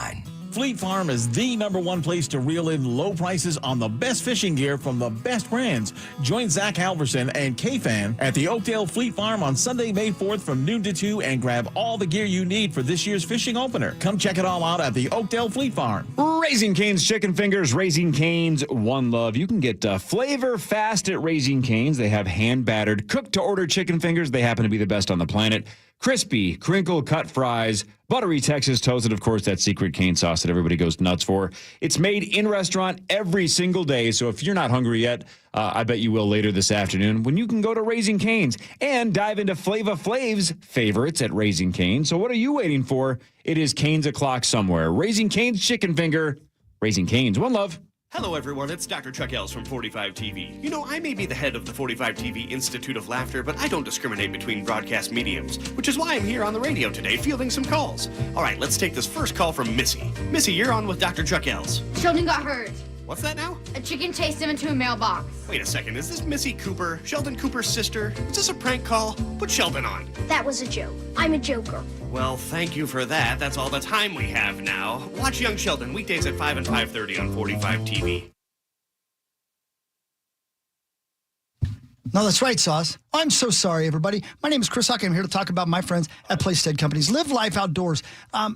Speaker 16: Fleet Farm is the #1 place to reel in low prices on the best fishing gear from the best brands. Join Zach Halverson and KFAN at the Oakdale Fleet Farm on Sunday, May 4th from noon to 2 and grab all the gear you need for this year's fishing opener. Come check it all out at the Oakdale Fleet Farm.
Speaker 10: Raising Cane's Chicken Fingers, Raising Cane's One Love. You can get flavor fast at Raising Cane's. They have hand-battered, cooked-to-order chicken fingers. They happen to be the best on the planet. Crispy, crinkle-cut fries, buttery Texas toast, and, of course, that secret cane sauce that everybody goes nuts for. It's made in restaurant every single day, so if you're not hungry yet, I bet you will later this afternoon when you can go to Raising Cane's and dive into Flava Flav's favorites at Raising Cane's. So what are you waiting for? It is Cane's o'clock somewhere. Raising Cane's Chicken Finger, Raising Cane's One Love.
Speaker 17: Hello, everyone. It's Dr. Chuck Ells from 45 TV. You know, I may be the head of the 45 TV Institute of Laughter, but I don't discriminate between broadcast mediums, which is why I'm here on the radio today fielding some calls. All right, let's take this first call from Missy. Missy, you're on with Dr. Chuck Ells.
Speaker 18: Sheldon got hurt.
Speaker 17: What's that now?
Speaker 18: A chicken chased him into a mailbox.
Speaker 17: Wait a second. Is this Missy Cooper, Sheldon Cooper's sister? Is this a prank call? Put Sheldon on.
Speaker 18: That was a joke. I'm a joker.
Speaker 17: Well, thank you for that. That's all the time we have now. Watch Young Sheldon weekdays at 5 and 5:30 on 45 TV.
Speaker 12: No, that's right, Sauce. I'm so sorry, everybody. My name is Chris Huck. I'm here to talk about my friends at Playstead Companies. Live life outdoors.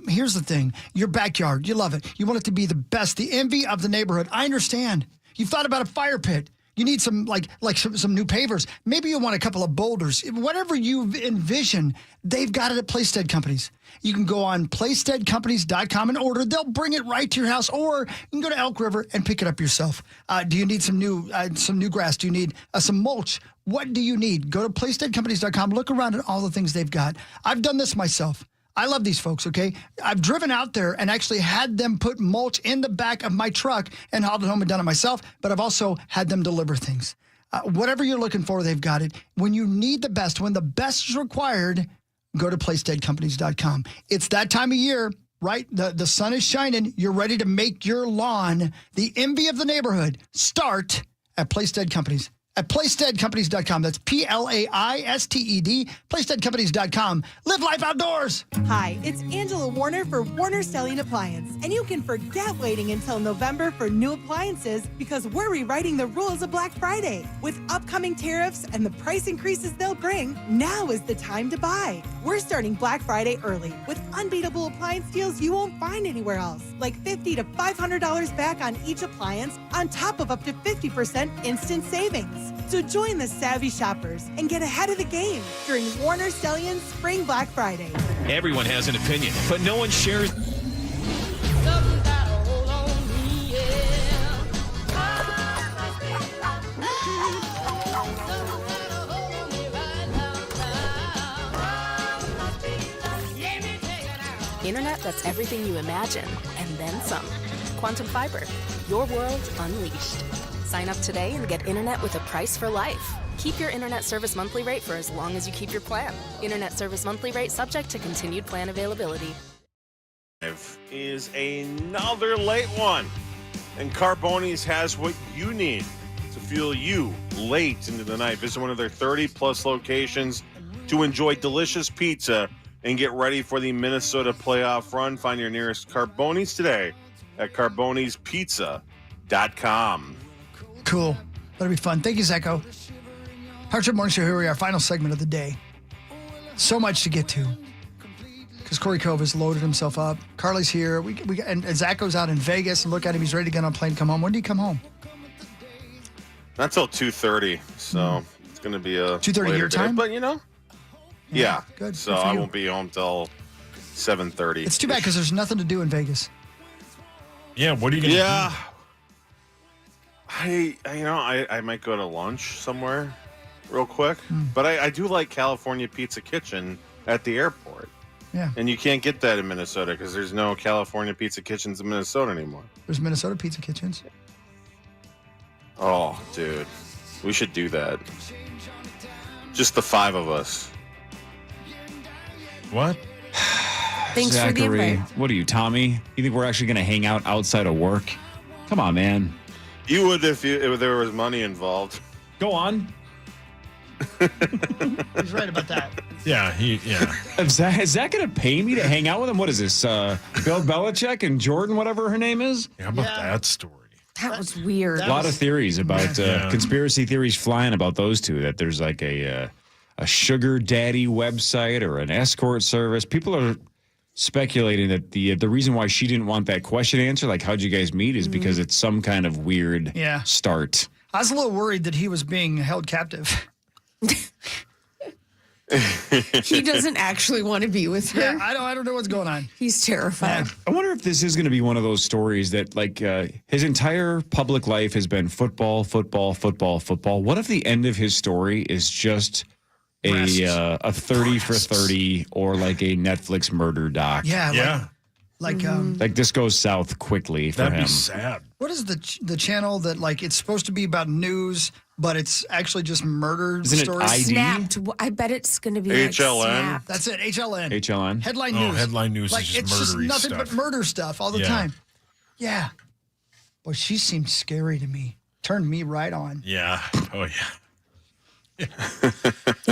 Speaker 12: Here's the thing. Your backyard, you love it. You want it to be the best, the envy of the neighborhood. I understand. You've thought about a fire pit. You need some some new pavers. Maybe you want a couple of boulders. Whatever you envision, they've got it at Playstead Companies. You can go on playsteadcompanies.com and order. They'll bring it right to your house, or you can go to Elk River and pick it up yourself. Do you need some new grass? Do you need some mulch? What do you need? Go to playsteadcompanies.com. Look around at all the things they've got. I've done this myself. I love these folks, okay? I've driven out there and actually had them put mulch in the back of my truck and hauled it home and done it myself, but I've also had them deliver things. Whatever you're looking for, they've got it. When you need the best, when the best is required, go to playsteadcompanies.com. It's that time of year, right? The sun is shining. You're ready to make your lawn the envy of the neighborhood. Start at Playstead Companies. At playsteadcompanies.com. That's PLAISTED, playsteadcompanies.com. Live life outdoors.
Speaker 19: Hi, it's Angela Warner for Warner Selling Appliance. And you can forget waiting until November for new appliances because we're rewriting the rules of Black Friday. With upcoming tariffs and the price increases they'll bring, now is the time to buy. We're starting Black Friday early with unbeatable appliance deals you won't find anywhere else. Like $50 to $500 back on each appliance on top of up to 50% instant savings. So join the savvy shoppers and get ahead of the game during Warner Stellian's Spring Black Friday.
Speaker 6: Everyone has an opinion, but no one shares.
Speaker 1: Internet
Speaker 20: that's everything you imagine, and then some. Quantum Fiber, your world unleashed. Sign up today and get internet with a price for life. Keep your internet service monthly rate for as long as you keep your plan. Internet service monthly rate subject to continued plan availability.
Speaker 7: Is another late one. And Carboni's has what you need to fuel you late into the night. Visit one of their 30-plus locations to enjoy delicious pizza and get ready for the Minnesota playoff run. Find your nearest Carboni's today at carbonispizza.com.
Speaker 12: Cool. That'll be fun. Thank you, Zacho. Power Trip Morning Show, here we are, final segment of the day. So much to get to. Because Corey Cove has loaded himself up. Carly's here. And Zacho's out in Vegas. And look at him. He's ready to get on a plane and come home. When do you come home?
Speaker 7: Not till 2:30, so it's going to be a
Speaker 12: 2:30 your time?
Speaker 7: But, yeah.
Speaker 12: Good.
Speaker 7: So
Speaker 12: Good for
Speaker 7: I
Speaker 12: you.
Speaker 7: won't be home till 7:30.
Speaker 12: It's too bad because there's nothing to do in Vegas.
Speaker 2: Yeah, what are you going to
Speaker 7: do? I might go to lunch somewhere real quick. But I do like California Pizza Kitchen at the airport.
Speaker 12: Yeah.
Speaker 7: And you can't get that in Minnesota because there's no California Pizza Kitchens in Minnesota anymore.
Speaker 12: There's Minnesota Pizza Kitchens.
Speaker 7: Oh, dude. We should do that. Just the 5 of us.
Speaker 2: What?
Speaker 11: Thanks for the
Speaker 10: Zachary,
Speaker 11: invite.
Speaker 10: what are you, Tommy? You think we're actually going to hang out outside of work? Come on, man.
Speaker 7: You would if there was money involved.
Speaker 10: Go on.
Speaker 12: He's right about that.
Speaker 2: Yeah,
Speaker 10: Is that going to pay me to hang out with him? What is this? Bill Belichick and Jordan, whatever her name is?
Speaker 2: Yeah, how about that story?
Speaker 11: That was weird.
Speaker 10: A lot of theories about conspiracy theories flying about those two. That there's like a sugar daddy website or an escort service. People are speculating that the reason why she didn't want that question answered, like how'd you guys meet, is because it's some kind of weird start.
Speaker 12: I was a little worried that he was being held captive.
Speaker 11: He doesn't actually want to be with her.
Speaker 12: Yeah, I don't know what's going on.
Speaker 11: He's terrified.
Speaker 10: I wonder if this is going to be one of those stories that, like, his entire public life has been football, football, football, football. What if the end of his story is just a 30 for 30 or like a Netflix murder doc?
Speaker 12: Yeah. Like
Speaker 10: this goes south quickly for him.
Speaker 2: That'd be sad.
Speaker 12: what is the channel that, like, it's supposed to be about news, but it's actually just murder
Speaker 10: Isn't it
Speaker 12: stories?
Speaker 10: ID?
Speaker 11: Snapped. I bet it's going to be like
Speaker 7: HLN?
Speaker 11: Snapped.
Speaker 12: That's it, HLN.
Speaker 10: HLN?
Speaker 12: Headline
Speaker 2: Oh,
Speaker 12: news.
Speaker 2: headline news
Speaker 12: Like,
Speaker 2: is just
Speaker 12: it's just
Speaker 2: murdery
Speaker 12: nothing
Speaker 2: stuff.
Speaker 12: but murder stuff all the
Speaker 2: Yeah.
Speaker 12: time. Yeah. Boy, she seemed scary to me. Turned me right on.
Speaker 2: Yeah. Oh, yeah.
Speaker 11: Yeah,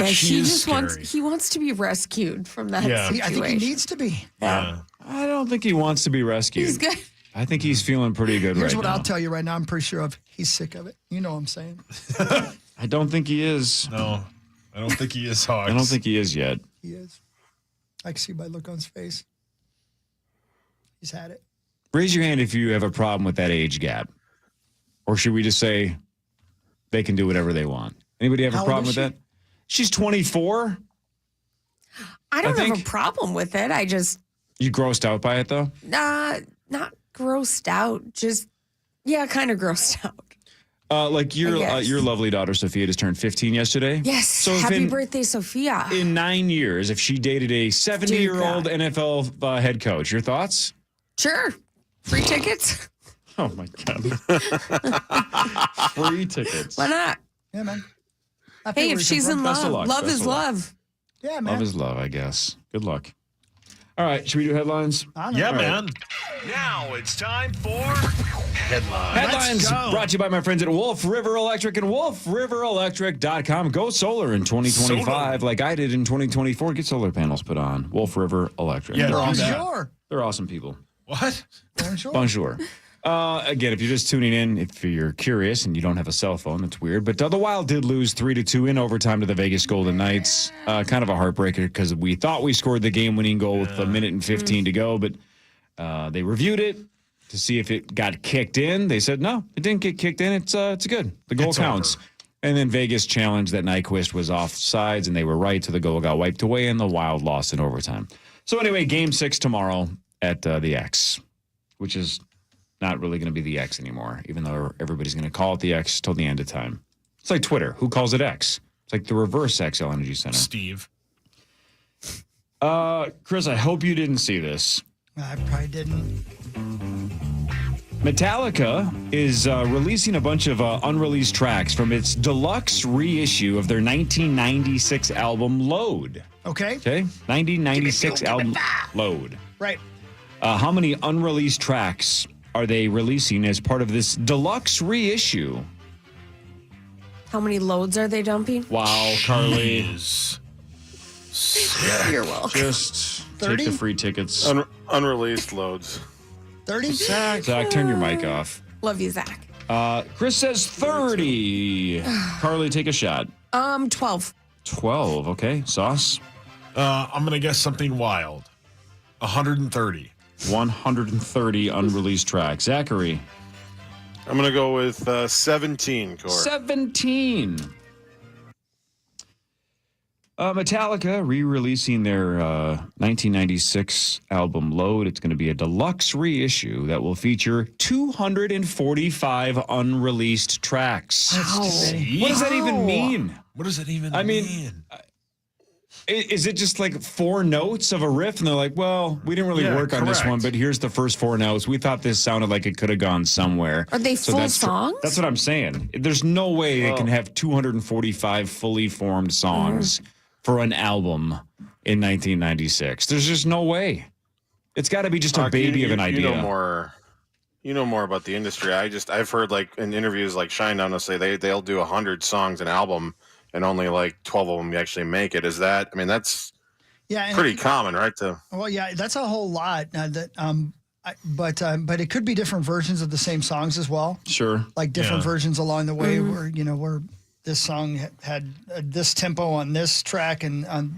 Speaker 2: She
Speaker 11: he
Speaker 2: is
Speaker 11: just
Speaker 2: scary.
Speaker 11: he wants to be rescued from that situation.
Speaker 12: I think he needs to be.
Speaker 2: Yeah.
Speaker 10: I don't think he wants to be rescued.
Speaker 11: He's good.
Speaker 10: I think he's feeling pretty good
Speaker 12: Here's
Speaker 10: right
Speaker 12: what
Speaker 10: now.
Speaker 12: I'll tell you right now. I'm pretty sure of. He's sick of it. You know what I'm saying?
Speaker 10: I don't think he is.
Speaker 2: No, I don't think he is, Hogs.
Speaker 10: I don't think he is yet.
Speaker 12: He is. I can see by the look on his face. He's had it.
Speaker 10: Raise your hand if you have a problem with that age gap. Or should we just say they can do whatever they want? Anybody have
Speaker 12: How
Speaker 10: a
Speaker 12: old
Speaker 10: problem
Speaker 12: is
Speaker 10: with that? She's 24.
Speaker 11: I don't have
Speaker 10: think-
Speaker 11: a problem with it. I just
Speaker 10: You grossed out by it, though?
Speaker 11: not grossed out. Just kind of grossed out.
Speaker 10: Like your
Speaker 11: guess.
Speaker 10: your lovely daughter, Sophia, just turned 15 yesterday.
Speaker 11: Yes.
Speaker 10: So if
Speaker 11: Happy
Speaker 10: in-
Speaker 11: birthday, Sophia.
Speaker 10: In 9 years, if she dated a 70-year-old NFL head coach, your thoughts?
Speaker 11: Sure. Free tickets.
Speaker 10: Oh, my God. Free tickets.
Speaker 11: Why not?
Speaker 12: Yeah, man.
Speaker 11: Hey, if she's in
Speaker 10: Best of
Speaker 11: love,
Speaker 10: luck.
Speaker 11: love
Speaker 10: Best
Speaker 11: is
Speaker 10: of luck.
Speaker 11: love.
Speaker 12: Yeah, man.
Speaker 10: Love is love, I guess. Good luck. All right, should we do headlines?
Speaker 2: Yeah,
Speaker 10: All right.
Speaker 2: man.
Speaker 6: Now it's time for Headlines.
Speaker 10: Headlines brought to you by my friends at Wolf River Electric and wolfriverelectric.com. Go solar in 2025 like I did in 2024. Get solar panels put on. Wolf River Electric.
Speaker 2: Yeah,
Speaker 10: They're
Speaker 2: do
Speaker 10: awesome.
Speaker 2: that.
Speaker 12: Bonjour.
Speaker 10: They're awesome people.
Speaker 2: What?
Speaker 12: Bonjour.
Speaker 10: Bonjour. Again, if you're just tuning in, if you're curious and you don't have a cell phone, that's weird. But the Wild did lose 3-2 in overtime to the Vegas Golden Knights. Kind of a heartbreaker because we thought we scored the game-winning goal with a minute and 15 to go, but they reviewed it to see if it got kicked in. They said no, it didn't get kicked in. It's good. The goal
Speaker 2: It's
Speaker 10: counts.
Speaker 2: over.
Speaker 10: And then Vegas challenged that Nyquist was offsides, and they were right, so the goal got wiped away, and the Wild lost in overtime. So anyway, Game 6 tomorrow at the X, which is not really going to be the X anymore, even though everybody's going to call it the X till the end of time. It's like Twitter. Who calls it X? It's like the reverse XL Energy Center.
Speaker 2: Steve.
Speaker 10: Chris, I hope you didn't see this.
Speaker 12: I probably didn't.
Speaker 10: Metallica is releasing a bunch of unreleased tracks from its deluxe reissue of their 1996 album Load.
Speaker 12: Okay.
Speaker 10: 1996 album Load.
Speaker 12: Right.
Speaker 10: How many unreleased tracks are they releasing as part of this deluxe reissue?
Speaker 11: How many loads are they dumping?
Speaker 10: Wow, Carly.
Speaker 11: You're welcome.
Speaker 10: Just
Speaker 12: 30?
Speaker 10: take the free tickets.
Speaker 7: Unreleased loads.
Speaker 12: 30?
Speaker 10: Zach, turn your mic off.
Speaker 11: Love you, Zach.
Speaker 10: Chris says 30. Carly, take a shot.
Speaker 11: 12.
Speaker 10: 12, okay. Sauce?
Speaker 2: I'm going to guess something wild. 130.
Speaker 10: 130 unreleased tracks. Zachary?
Speaker 7: I'm going to go with 17, Corey.
Speaker 10: 17. Metallica re-releasing their 1996 album Load. It's going to be a deluxe reissue that will feature 245 unreleased tracks. What does that even mean?
Speaker 2: What does it even
Speaker 10: mean? Is it just like 4 notes of a riff? And they're like, well, we didn't really work on this one, but here's the first 4 notes. We thought this sounded like it could have gone somewhere.
Speaker 11: Are they full songs?
Speaker 10: That's what I'm saying. There's no way they can have 245 fully formed songs for an album in 1996. There's just no way. It's got to be just a baby of an idea.
Speaker 7: You know more about the industry. I've heard like in interviews like Shinedown say they'll do 100 songs an album and only like 12 of them actually make it. Is that? I mean, that's pretty common, right?
Speaker 12: Well, yeah, that's a whole lot. But it could be different versions of the same songs as well.
Speaker 10: Sure.
Speaker 12: Like different versions along the way where this song had this tempo on this track,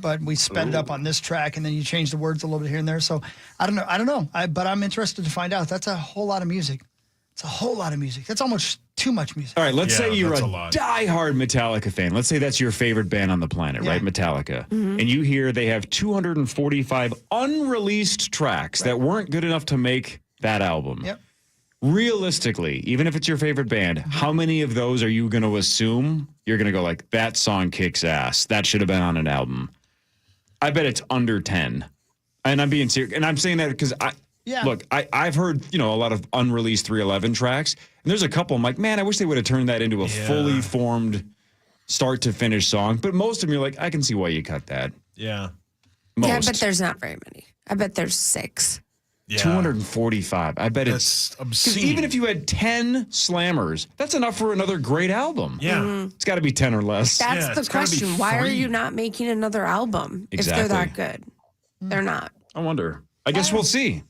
Speaker 12: but we sped it up on this track, and then you change the words a little bit here and there. So I don't know. But I'm interested to find out. That's a whole lot of music. It's a whole lot of music. That's almost too much music.
Speaker 10: All right, let's say you're a diehard Metallica fan. Let's say that's your favorite band on the planet, right? Metallica. And you hear they have 245 unreleased tracks that weren't good enough to make that album.
Speaker 12: Yep.
Speaker 10: Realistically, even if it's your favorite band, how many of those are you going to assume you're going to go like, that song kicks ass? That should have been on an album. I bet it's under 10. And I'm being serious. And I'm saying that because I've heard, a lot of unreleased 311 tracks. And there's a couple I'm like, man, I wish they would have turned that into a fully formed start to finish song. But most of them, you're like, I can see why you cut that.
Speaker 2: Yeah.
Speaker 10: Most.
Speaker 11: Yeah, I bet there's not very many. I bet there's 6.
Speaker 2: Yeah.
Speaker 10: 245. I bet
Speaker 2: it's obscene.
Speaker 10: Even if you had 10 slammers, that's enough for another great album.
Speaker 2: Yeah.
Speaker 10: It's got to be 10 or less.
Speaker 11: That's the question. Why are you not making another album if they're that good? They're not.
Speaker 10: I wonder. I guess we'll see.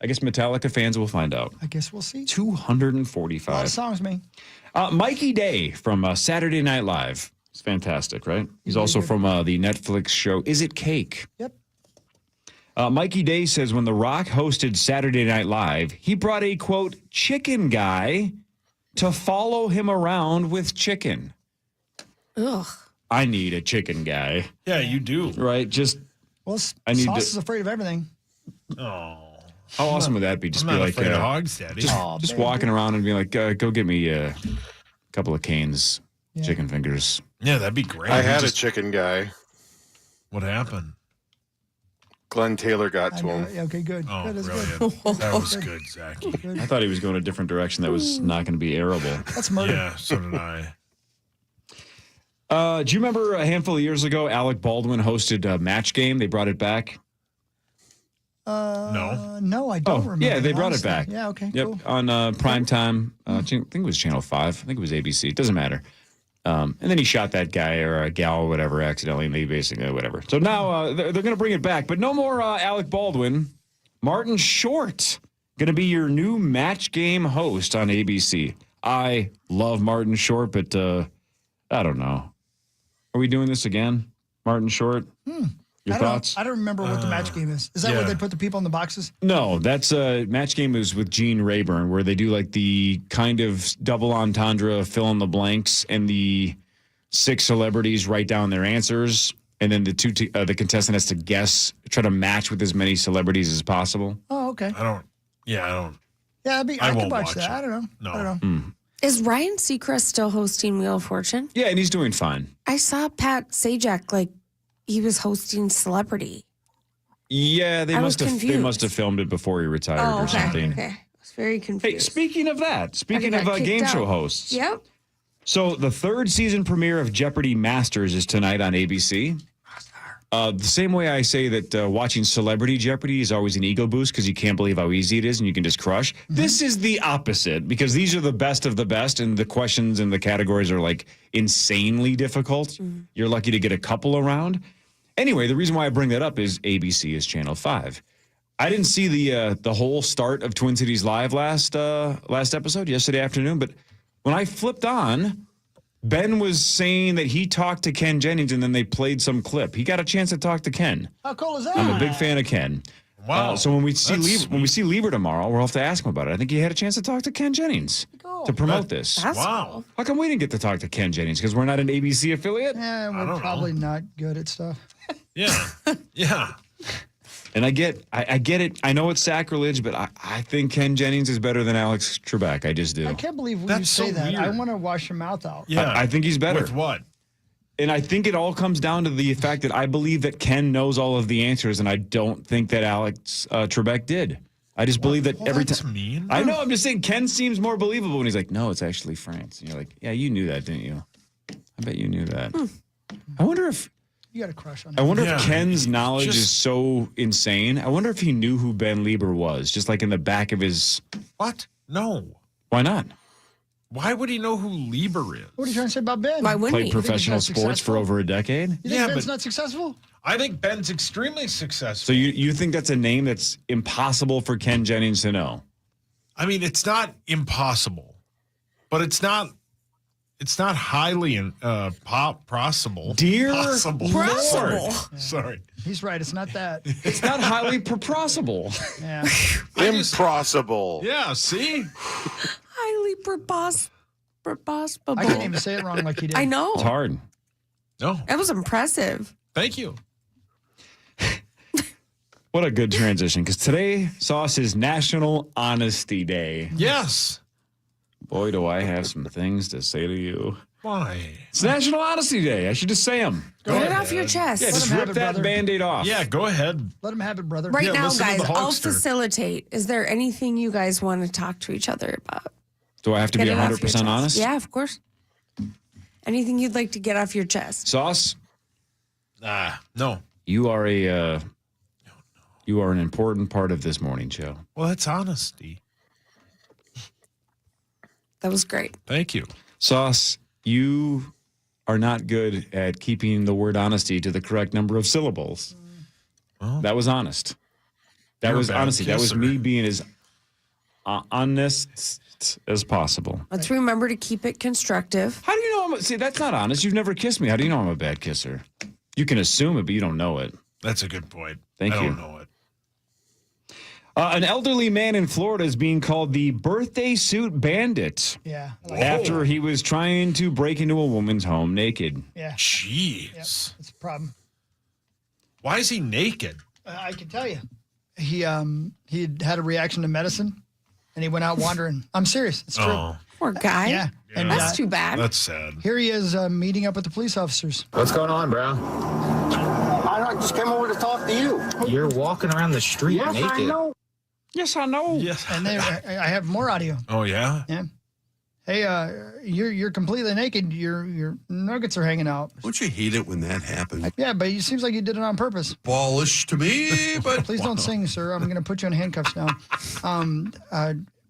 Speaker 10: I guess Metallica fans will find out.
Speaker 12: I guess we'll see.
Speaker 10: 245.
Speaker 12: A lot of songs, man.
Speaker 10: Mikey Day from Saturday Night Live. It's fantastic, right? He's also from the Netflix show Is It Cake?
Speaker 12: Yep.
Speaker 10: Mikey Day says when The Rock hosted Saturday Night Live, he brought a, quote, chicken guy to follow him around with chicken.
Speaker 11: Ugh.
Speaker 10: I need a chicken guy.
Speaker 2: Yeah, you do.
Speaker 10: Right?
Speaker 12: Well, Sauce is afraid of everything.
Speaker 2: Oh.
Speaker 10: How awesome would that be? Just
Speaker 2: I'm
Speaker 10: be
Speaker 2: not
Speaker 10: like
Speaker 2: afraid of hogs, Daddy.
Speaker 10: Just walking around and being like, go get me a couple of Cane's chicken fingers.
Speaker 2: Yeah, that'd be great.
Speaker 7: I had a chicken guy.
Speaker 2: What happened?
Speaker 7: Glenn Taylor got to him.
Speaker 12: Okay, good.
Speaker 2: Oh,
Speaker 12: good,
Speaker 2: brilliant.
Speaker 12: good.
Speaker 2: That was good, Zach.
Speaker 10: I thought he was going a different direction that was not going to be arable.
Speaker 12: That's murder.
Speaker 2: Yeah, so did I.
Speaker 10: Do you remember a handful of years ago, Alec Baldwin hosted a Match Game? They brought it back.
Speaker 12: No, I don't remember.
Speaker 10: Yeah, they brought
Speaker 12: honestly.
Speaker 10: it back.
Speaker 12: Yeah, okay,
Speaker 10: Yep,
Speaker 12: cool.
Speaker 10: on prime time. I think it was Channel 5. I think it was ABC. It doesn't matter. And then he shot that guy or a gal or whatever accidentally, and they basically whatever. So now they're going to bring it back, but no more Alec Baldwin. Martin Short going to be your new Match Game host on ABC. I love Martin Short, but I don't know. Are we doing this again, Martin Short? Your thoughts?
Speaker 12: I don't remember what the Match Game is. Is that where they put the people in the boxes?
Speaker 10: No, that's Match Game is with Gene Rayburn, where they do like the kind of double entendre, fill in the blanks, and the 6 celebrities write down their answers, and then the contestant has to guess, try to match with as many celebrities as possible.
Speaker 12: Oh, okay.
Speaker 2: I don't.
Speaker 12: Yeah, I could
Speaker 2: won't
Speaker 12: watch
Speaker 2: watch
Speaker 12: that.
Speaker 2: it.
Speaker 12: I don't know.
Speaker 2: No.
Speaker 12: I don't know.
Speaker 11: Is Ryan Seacrest still hosting Wheel of Fortune?
Speaker 10: Yeah, and he's doing fine.
Speaker 11: I saw Pat Sajak, he was hosting Celebrity.
Speaker 10: Yeah, they
Speaker 11: I
Speaker 10: must
Speaker 11: was
Speaker 10: have. They
Speaker 11: confused.
Speaker 10: must have filmed it before he retired
Speaker 11: Oh,
Speaker 10: or
Speaker 11: okay.
Speaker 10: something.
Speaker 11: Okay. I was very confused.
Speaker 10: Hey, speaking of that, speaking
Speaker 11: I got
Speaker 10: of
Speaker 11: kicked
Speaker 10: game show
Speaker 11: out.
Speaker 10: hosts,
Speaker 11: Yep.
Speaker 10: so the third season premiere of Jeopardy Masters is tonight on ABC. The same way I say that watching Celebrity Jeopardy is always an ego boost because you can't believe how easy it is and you can just crush. This is the opposite because these are the best of the best and the questions and the categories are like insanely difficult. You're lucky to get a couple around. Anyway, the reason why I bring that up is ABC is Channel 5. I didn't see the whole start of Twin Cities Live last episode yesterday afternoon, but when I flipped on, Ben was saying that he talked to Ken Jennings and then they played some clip. He got a chance to talk to Ken.
Speaker 12: How cool is that?
Speaker 10: I'm a big fan of Ken.
Speaker 2: Wow.
Speaker 10: So when we see Lieber tomorrow, we'll have to ask him about it. I think he had a chance to talk to Ken Jennings to promote this.
Speaker 11: That's
Speaker 2: Wow.
Speaker 10: How come we didn't get to talk to Ken Jennings? Because we're not an ABC affiliate?
Speaker 12: Yeah, we're probably not good at stuff.
Speaker 2: Yeah. Yeah.
Speaker 10: And I get it. I know it's sacrilege, but I think Ken Jennings is better than Alex Trebek. I just do.
Speaker 12: I can't believe when
Speaker 2: That's
Speaker 12: you say
Speaker 2: so
Speaker 12: that. I
Speaker 2: weird.
Speaker 12: want to wash your mouth out.
Speaker 2: Yeah.
Speaker 10: I think he's better.
Speaker 2: With what?
Speaker 10: And I think it all comes down to the fact that I believe that Ken knows all of the answers, and I don't think that Alex Trebek did. I just believe that every
Speaker 2: That's
Speaker 10: time.
Speaker 2: mean.
Speaker 10: I know. I'm just saying Ken seems more believable when he's like, "No, it's actually France." And you're like, "Yeah, you knew that, didn't you?" I bet you knew that. I wonder if
Speaker 12: You got a crush on
Speaker 10: I
Speaker 12: him.
Speaker 10: wonder
Speaker 2: Yeah.
Speaker 10: if Ken's knowledge
Speaker 2: Just-
Speaker 10: is so insane. I wonder if he knew who Ben Lieber was, just like in the back of his.
Speaker 2: What? No.
Speaker 10: Why not?
Speaker 2: Why would he know who Lieber is?
Speaker 12: What are you trying to say about Ben?
Speaker 11: Why wouldn't
Speaker 10: Played
Speaker 11: he?
Speaker 10: professional
Speaker 12: not
Speaker 10: sports for
Speaker 12: successful?
Speaker 10: over a decade.
Speaker 12: You think
Speaker 2: Yeah,
Speaker 12: Ben's
Speaker 2: but-
Speaker 12: not successful?
Speaker 2: I think Ben's extremely successful.
Speaker 10: So you think that's a name that's impossible for Ken Jennings to know?
Speaker 2: I mean, it's not impossible, but it's not highly possible.
Speaker 10: Dear
Speaker 2: possible.
Speaker 11: Possible.
Speaker 2: Sorry.
Speaker 12: He's right. It's not that.
Speaker 10: It's not highly possible.
Speaker 12: Yeah.
Speaker 7: Impossible.
Speaker 2: Yeah. See.
Speaker 11: Highly preposterous.
Speaker 12: I can't even say it wrong like he did.
Speaker 11: I know.
Speaker 10: It's hard.
Speaker 2: No.
Speaker 11: That was impressive.
Speaker 2: Thank you.
Speaker 10: What a good transition, because today, Sauce, is National Honesty Day.
Speaker 2: Yes.
Speaker 10: Boy, do I have some things to say to you.
Speaker 2: Why?
Speaker 10: It's National Honesty Day. I should just say them.
Speaker 11: Get it off your chest.
Speaker 10: Yeah,
Speaker 12: Let
Speaker 10: just
Speaker 12: him have
Speaker 10: rip
Speaker 12: it,
Speaker 10: that
Speaker 12: brother.
Speaker 10: Band-Aid off.
Speaker 2: Yeah. Go ahead.
Speaker 12: Let him have it, brother.
Speaker 11: Right
Speaker 2: Yeah,
Speaker 11: now,
Speaker 2: listen to
Speaker 11: guys,
Speaker 2: the
Speaker 11: I'll
Speaker 2: Hulkster.
Speaker 11: facilitate. Is there anything you guys want to talk to each other about?
Speaker 10: Do I have to
Speaker 11: Get
Speaker 10: be
Speaker 11: it off your
Speaker 10: 100%
Speaker 11: chest.
Speaker 10: honest?
Speaker 11: Yeah, of course. Anything you'd like to get off your chest?
Speaker 10: Sauce,
Speaker 2: No.
Speaker 10: you are an important part of this morning show.
Speaker 2: Well, that's honesty.
Speaker 11: That was great.
Speaker 2: Thank you.
Speaker 10: Sauce, you are not good at keeping the word honesty to the correct number of syllables.
Speaker 2: Well,
Speaker 10: That was honest. That
Speaker 2: You're a
Speaker 10: was
Speaker 2: bad
Speaker 10: honesty. That was
Speaker 2: kisser.
Speaker 10: me being as honest as possible.
Speaker 11: Let's remember to keep it constructive.
Speaker 10: How do you know see, that's not honest. You've never kissed me. How do you know I'm a bad kisser? You can assume it, but you don't know it.
Speaker 2: that's a good point.
Speaker 10: Thank
Speaker 2: I
Speaker 10: you.
Speaker 2: don't know it.
Speaker 10: An elderly man in Florida is being called the birthday suit bandit
Speaker 12: Yeah.
Speaker 10: after he was trying to break into a woman's home naked.
Speaker 12: Yeah.
Speaker 2: Jeez.
Speaker 12: It's a problem.
Speaker 2: Why is he naked?
Speaker 12: I can tell you. He had a reaction to medicine, and he went out wandering. I'm serious. It's true.
Speaker 2: Oh,
Speaker 11: Poor guy.
Speaker 12: Yeah. And
Speaker 11: That's too bad.
Speaker 2: that's sad.
Speaker 12: here he is meeting up with the police officers.
Speaker 21: What's going on, bro?
Speaker 22: I just came over to talk to you.
Speaker 21: You're walking around the street
Speaker 22: Yes,
Speaker 21: naked.
Speaker 12: I know.
Speaker 10: Yes, I know.
Speaker 2: Yes.
Speaker 12: And I have more audio.
Speaker 2: Oh yeah.
Speaker 12: Yeah. Hey, you're completely naked. Your nuggets are hanging out.
Speaker 23: Don't you hate it when that happens?
Speaker 12: Yeah, but it seems like you did it on purpose.
Speaker 23: Ballish to me, but
Speaker 12: Please don't sing, sir. I'm going to put you in handcuffs now.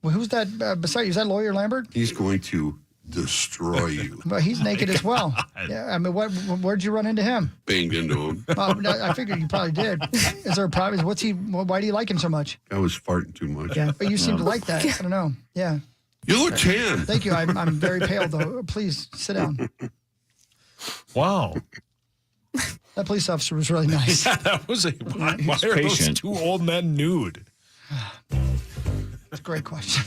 Speaker 12: Who's that beside you? Is that Lawyer Lambert?
Speaker 23: he's going to destroy you.
Speaker 12: Well, he's naked as well. Yeah, I mean, where'd you run into him?
Speaker 23: Banged into him.
Speaker 12: I figured you probably did. Is there a problem? Why do you like him so much?
Speaker 23: I was farting too much.
Speaker 12: Yeah, but you seem to like that. I don't know. Yeah.
Speaker 23: You look tan.
Speaker 12: Thank you. I'm very pale, though. Please sit down.
Speaker 2: Wow.
Speaker 12: That police officer was really nice.
Speaker 2: Yeah, that was a. Why are those
Speaker 10: patient.
Speaker 2: two old men nude?
Speaker 12: That's a great question.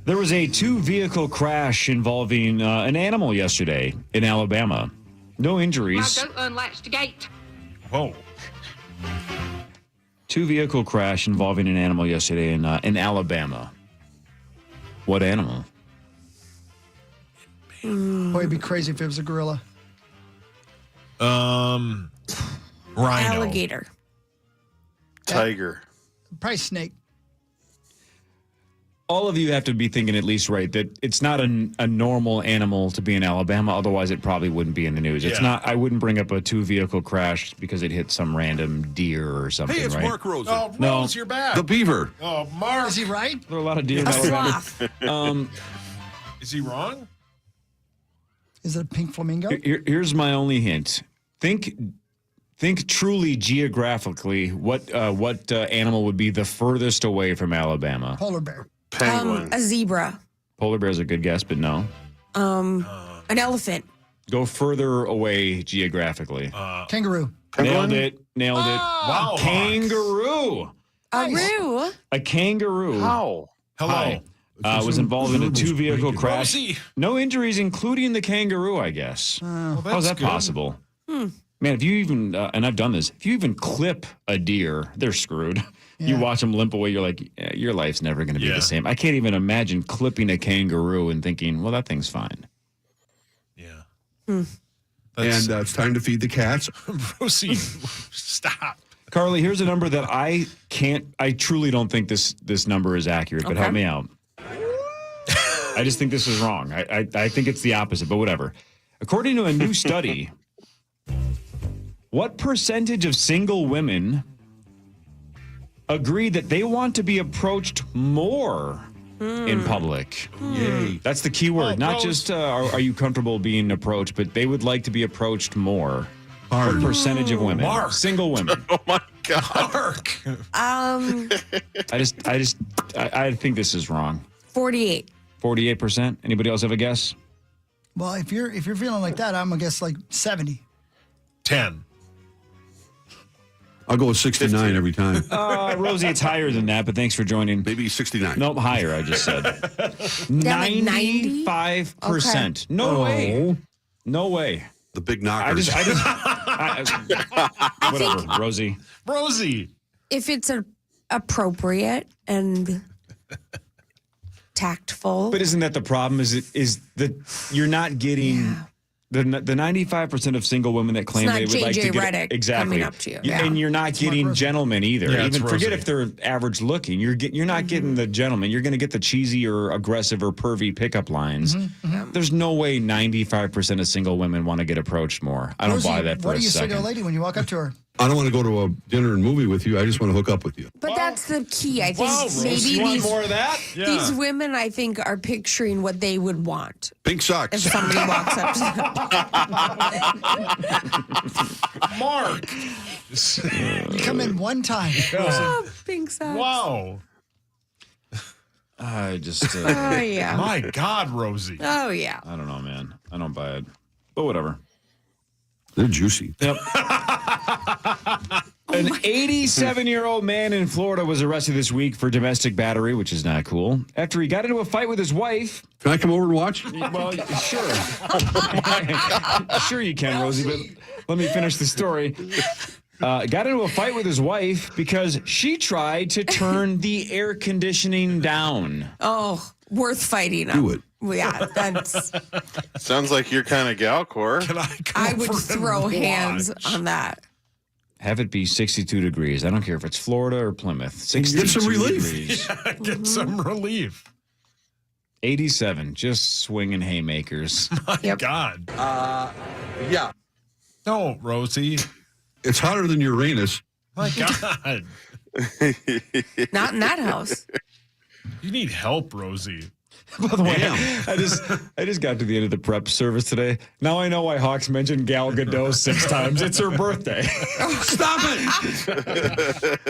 Speaker 10: There was a two-vehicle crash involving an animal yesterday in Alabama. No injuries.
Speaker 18: Don't unlatch the gate.
Speaker 2: Whoa.
Speaker 10: Two-vehicle crash involving an animal yesterday in Alabama. What animal?
Speaker 12: Boy, it'd be crazy if it was a gorilla.
Speaker 2: Rhino.
Speaker 11: Alligator.
Speaker 7: Tiger.
Speaker 12: Probably snake.
Speaker 10: All of you have to be thinking at least right that it's not a normal animal to be in Alabama. Otherwise, it probably wouldn't be in the news. It's not. I wouldn't bring up a 2-vehicle crash because it hit some random deer or something.
Speaker 23: Hey, it's
Speaker 10: right?
Speaker 23: Mark Rosen.
Speaker 2: Oh, Rose, you're back.
Speaker 23: The beaver.
Speaker 2: Oh, Mark.
Speaker 12: Is he right?
Speaker 10: There are a lot of deer in Alabama.
Speaker 2: Is he wrong?
Speaker 12: Is it a pink flamingo?
Speaker 10: Here's my only hint. Think truly geographically. What animal would be the furthest away from Alabama?
Speaker 12: Polar bear.
Speaker 7: Penguin.
Speaker 11: A zebra.
Speaker 10: Polar bear's a good guess, but no.
Speaker 11: An elephant.
Speaker 10: Go further away geographically.
Speaker 12: Kangaroo.
Speaker 10: Nailed it.
Speaker 2: Wow.
Speaker 10: Kangaroo. A kangaroo.
Speaker 7: How?
Speaker 2: Hello.
Speaker 10: Hi. Was involved in a 2-vehicle crash.
Speaker 2: Rosie.
Speaker 10: No injuries, including the kangaroo, I guess. How's that possible? Man, if you even, and I've done this, if you even clip a deer, they're screwed. Yeah. You watch them limp away, you're like, your life's never going to be the same. I can't even imagine clipping a kangaroo and thinking, well, that thing's fine.
Speaker 2: Yeah.
Speaker 23: And it's time to feed the cats.
Speaker 2: Rosie, stop.
Speaker 10: Carly, here's a number that I truly don't think this number is accurate, but help me out. I just think this is wrong. I think it's the opposite, but whatever. According to a new study, what percentage of single women agree that they want to be approached more in public?
Speaker 23: Yay.
Speaker 10: That's the key word. Not just are you comfortable being approached, but they would like to be approached more. What percentage of women?
Speaker 2: Mark.
Speaker 10: Single women.
Speaker 7: Oh my God.
Speaker 2: Mark.
Speaker 10: I think this is wrong.
Speaker 11: 48.
Speaker 10: 48%. Anybody else have a guess?
Speaker 12: Well, if you're feeling like that, I'm gonna guess like 70.
Speaker 2: 10.
Speaker 23: I'll go with 69 every time.
Speaker 10: Rosie, it's higher than that, but thanks for joining.
Speaker 23: Maybe 69.
Speaker 10: Nope, higher, I just said. 95%.
Speaker 11: Okay.
Speaker 10: No way. No way.
Speaker 23: The big knockers.
Speaker 10: Whatever, Rosie.
Speaker 2: Rosie.
Speaker 11: If it's appropriate and tactful.
Speaker 10: But isn't that the problem? Is that you're not getting the 95% of single women that claim they would like to get
Speaker 11: coming up to you.
Speaker 10: And you're not getting gentlemen either.
Speaker 2: Yeah,
Speaker 10: even forget if they're average looking. You're not getting the gentleman. You're going to get the cheesy or aggressive or pervy pickup lines. There's no way 95% of single women want to get approached more. I don't buy that for a second.
Speaker 12: What do you say to a lady when you walk up to her?
Speaker 23: I don't want to go to a dinner and movie with you. I just want to hook up with you.
Speaker 11: But that's the key. I think maybe
Speaker 10: you want more of that?
Speaker 11: These women, I think, are picturing what they would want.
Speaker 23: Pink socks.
Speaker 11: If somebody walks up to them.
Speaker 2: Mark.
Speaker 12: You come in one time.
Speaker 11: Oh, pink socks.
Speaker 2: Wow.
Speaker 10: I just.
Speaker 11: Oh, yeah.
Speaker 2: My God, Rosie.
Speaker 11: Oh, yeah.
Speaker 10: I don't know, man. I don't buy it. But whatever.
Speaker 23: They're juicy.
Speaker 10: Yep. An 87-year-old man in Florida was arrested this week for domestic battery, which is not cool, after he got into a fight with his wife.
Speaker 23: Can I come over and watch?
Speaker 10: Well, sure. Sure you can, Rosie, but let me finish the story. Got into a fight with his wife because she tried to turn the air conditioning down.
Speaker 11: Oh, worth fighting.
Speaker 23: Do it.
Speaker 11: Yeah, that's.
Speaker 7: Sounds like your kind of gal, Cor.
Speaker 11: I would throw hands on that.
Speaker 10: Have it be 62 degrees. I don't care if it's Florida or Plymouth. 62
Speaker 23: Get some relief.
Speaker 10: degrees.
Speaker 2: Yeah, get some relief.
Speaker 10: 87, just swinging haymakers.
Speaker 2: My God.
Speaker 23: Yeah.
Speaker 2: No, Rosie.
Speaker 23: It's hotter than Uranus.
Speaker 2: My God.
Speaker 11: Not in that house.
Speaker 2: You need help, Rosie.
Speaker 10: By the way, I just got to the end of the prep service today. Now I know why Hawks mentioned Gal Gadot 6 times. It's her birthday.
Speaker 23: Stop it!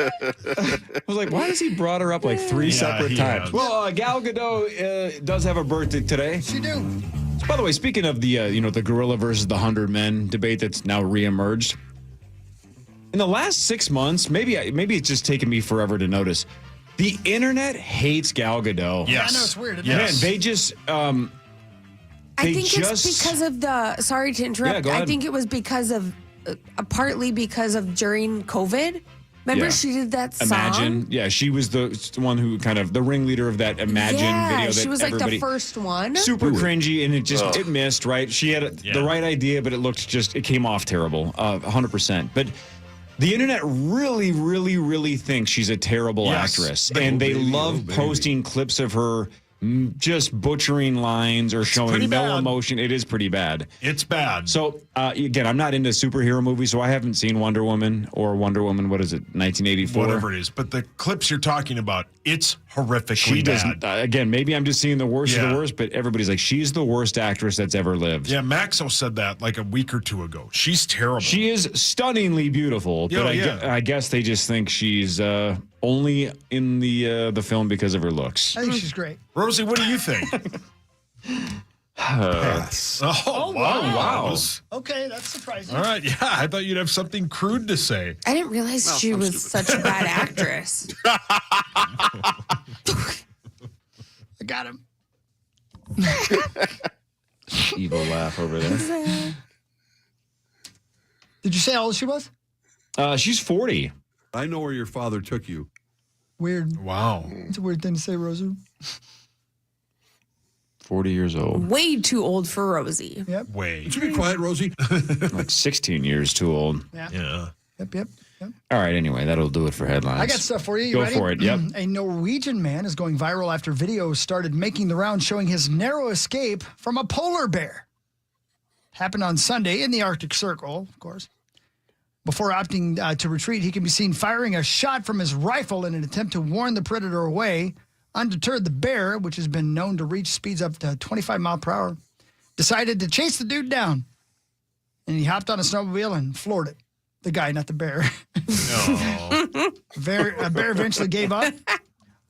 Speaker 10: I was like, why has he brought her up like 3 separate times?
Speaker 2: has.
Speaker 10: Well, Gal Gadot does have a birthday today.
Speaker 12: She do.
Speaker 10: By the way, speaking of the the gorilla versus the 100 men debate that's now reemerged, in the last 6 months, maybe it's just taken me forever to notice. The internet hates Gal Gadot.
Speaker 2: Yes.
Speaker 12: I know it's weird.
Speaker 10: Man, they just.
Speaker 11: I think it's because of the. Sorry to interrupt.
Speaker 10: Yeah, go ahead.
Speaker 11: I think it was because of, partly because of during COVID. Remember, she did that song.
Speaker 10: Imagine. Yeah, she was the one who kind of the ringleader of that Imagine video. That
Speaker 11: she was like
Speaker 10: everybody,
Speaker 11: the first one.
Speaker 10: Super cringy, and it missed. Right, she had the right idea, but it came off terrible. 100%. But The internet really, really, really thinks she's a terrible actress. And they love posting clips of her just butchering lines or showing no emotion. It is pretty bad.
Speaker 2: It's bad.
Speaker 10: So, again, I'm not into superhero movies, so I haven't seen Wonder Woman, what is it, 1984?
Speaker 2: Whatever it is. But the clips you're talking about, it's horrifically
Speaker 10: She
Speaker 2: bad.
Speaker 10: doesn't. Again, maybe I'm just seeing the worst of the worst, but everybody's like, she's the worst actress that's ever lived.
Speaker 2: Yeah, Maxo said that like a week or two ago. She's terrible.
Speaker 10: She is stunningly beautiful, but I guess they just think she's only in the film because of her looks.
Speaker 12: I think she's great.
Speaker 2: Rosie, what do you think?
Speaker 10: Pass.
Speaker 2: Oh, wow.
Speaker 12: Okay, that's surprising.
Speaker 2: All right, yeah, I thought you'd have something crude to say.
Speaker 11: I didn't realize she was such a bad actress.
Speaker 12: I got him.
Speaker 10: Evil laugh over there.
Speaker 12: Did you say how old she was?
Speaker 10: She's 40.
Speaker 23: I know where your father took you.
Speaker 12: Weird.
Speaker 2: Wow.
Speaker 12: It's a weird thing to say, Rosie.
Speaker 10: 40 years old.
Speaker 11: Way too old for Rosie.
Speaker 12: Yep.
Speaker 2: Way.
Speaker 23: Would you be quiet, Rosie?
Speaker 10: Like 16 years too old.
Speaker 2: Yeah.
Speaker 12: Yep.
Speaker 10: All right, anyway, that'll do it for headlines.
Speaker 12: I got stuff for you. You
Speaker 10: Go
Speaker 12: ready?
Speaker 10: for it, yep.
Speaker 12: A Norwegian man is going viral after videos started making the round showing his narrow escape from a polar bear. Happened on Sunday in the Arctic Circle, of course. Before opting to retreat, he can be seen firing a shot from his rifle in an attempt to warn the predator away. Undeterred, the bear, which has been known to reach speeds up to 25 miles per hour, decided to chase the dude down. And he hopped on a snowmobile and floored it. The guy, not the bear.
Speaker 2: No.
Speaker 12: A bear eventually gave up.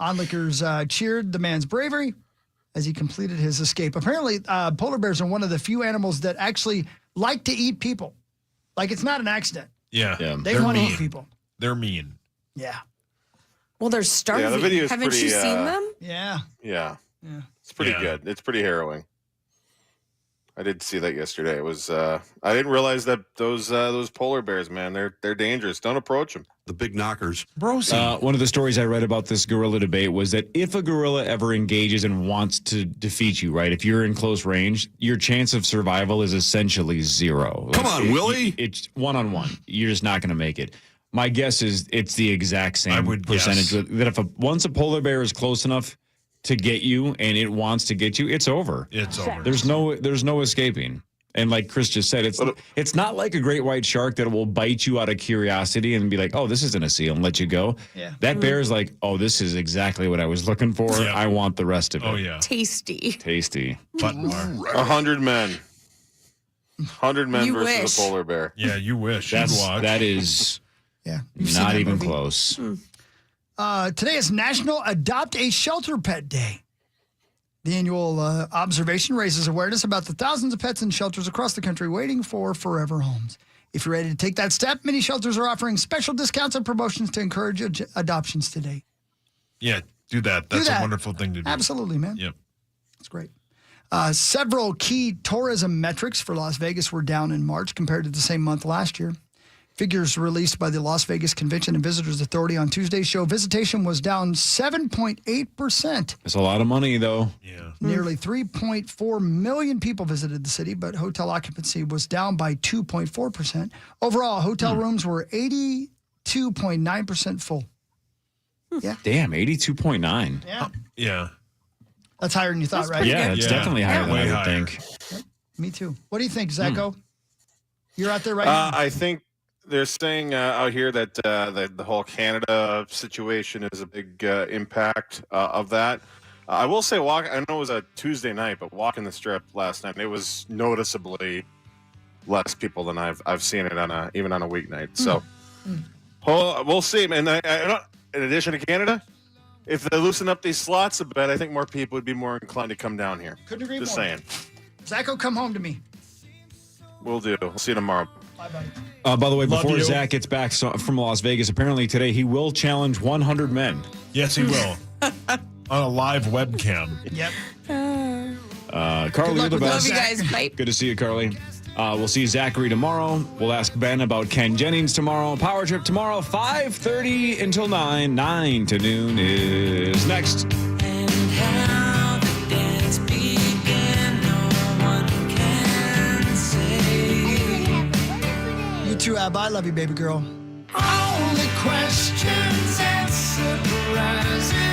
Speaker 12: Onlookers cheered the man's bravery as he completed his escape. Apparently, polar bears are one of the few animals that actually like to eat people. Like, it's not an accident.
Speaker 2: Yeah.
Speaker 12: They want to eat people.
Speaker 2: They're mean.
Speaker 12: Yeah.
Speaker 11: Well, they're starving.
Speaker 7: Yeah, the video is
Speaker 11: Haven't
Speaker 7: pretty,
Speaker 11: you seen them?
Speaker 12: Yeah.
Speaker 7: Yeah. It's pretty good. It's pretty harrowing. I did see that yesterday. It was I didn't realize that those polar bears, man, they're dangerous. Don't approach them.
Speaker 23: The big knockers.
Speaker 2: Rosie.
Speaker 10: One of the stories I read about this gorilla debate was that if a gorilla ever engages and wants to defeat you, right, if you're in close range, your chance of survival is essentially zero.
Speaker 23: Come on, Willie.
Speaker 10: It's one-on-one. You're just not going to make it. My guess is it's the exact same percentage. That if once a polar bear is close enough to get you and it wants to get you, it's over.
Speaker 2: It's over.
Speaker 10: There's no escaping. And like Chris just said, it's not like a great white shark that will bite you out of curiosity and be like, oh, this isn't a seal, and let you go.
Speaker 12: Yeah.
Speaker 10: That bear is like, oh, this is exactly what I was looking for.
Speaker 2: Yeah.
Speaker 10: I want the rest of it.
Speaker 2: Oh, yeah.
Speaker 11: Tasty.
Speaker 2: Button bar.
Speaker 7: 100 men. 100 men
Speaker 11: You
Speaker 7: versus
Speaker 11: wish.
Speaker 7: a polar bear.
Speaker 2: Yeah, you wish.
Speaker 10: That is
Speaker 12: Yeah. You've seen
Speaker 10: not
Speaker 12: that
Speaker 10: even
Speaker 12: movie?
Speaker 10: close.
Speaker 12: Today is National Adopt a Shelter Pet Day. The annual observation raises awareness about the thousands of pets in shelters across the country waiting for forever homes. If you're ready to take that step, many shelters are offering special discounts and promotions to encourage adoptions today.
Speaker 2: Yeah, do that. That's a wonderful thing to do.
Speaker 12: Absolutely, man.
Speaker 2: Yep.
Speaker 12: That's great. Several key tourism metrics for Las Vegas were down in March compared to the same month last year. Figures released by the Las Vegas Convention and Visitors Authority on Tuesday show visitation was down 7.8%.
Speaker 10: It's a lot of money, though.
Speaker 2: Yeah.
Speaker 12: Nearly 3.4 million people visited the city, but hotel occupancy was down by 2.4%. Overall, hotel rooms were 82.9% full. Yeah.
Speaker 10: Damn, 82.9.
Speaker 12: Yeah.
Speaker 2: Yeah.
Speaker 12: That's higher than you thought, right?
Speaker 10: Yeah, it's definitely higher than I would think.
Speaker 12: Me too. What do you think, Zacho? You're out there right now?
Speaker 7: I think they're saying out here that the whole Canada situation is a big impact of that. I will say, I know it was a Tuesday night, but walking the strip last night, it was noticeably less people than I've seen it even on a weeknight. So we'll see. And in addition to Canada, if they loosen up these slots a bit, I think more people would be more inclined to come down here.
Speaker 12: Couldn't agree
Speaker 7: Just
Speaker 12: more.
Speaker 7: saying.
Speaker 12: Zacho, come home to me.
Speaker 7: We'll do. We'll see you tomorrow.
Speaker 12: Bye, buddy.
Speaker 10: By the way,
Speaker 2: Love
Speaker 10: before
Speaker 2: you.
Speaker 10: Zach gets back from Las Vegas, apparently today he will challenge 100 men.
Speaker 2: Yes, he will. On a live webcam.
Speaker 12: Yep.
Speaker 10: Carly, you're the
Speaker 12: with that,
Speaker 10: best.
Speaker 11: Love you guys. Bye.
Speaker 10: Good to see you, Carly. We'll see Zachary tomorrow. We'll ask Ben about Ken Jennings tomorrow. Power Trip tomorrow, 5:30 until 9. 9 to noon is next.
Speaker 12: You too, Ab. I love you, baby girl.
Speaker 9: questions and surprises.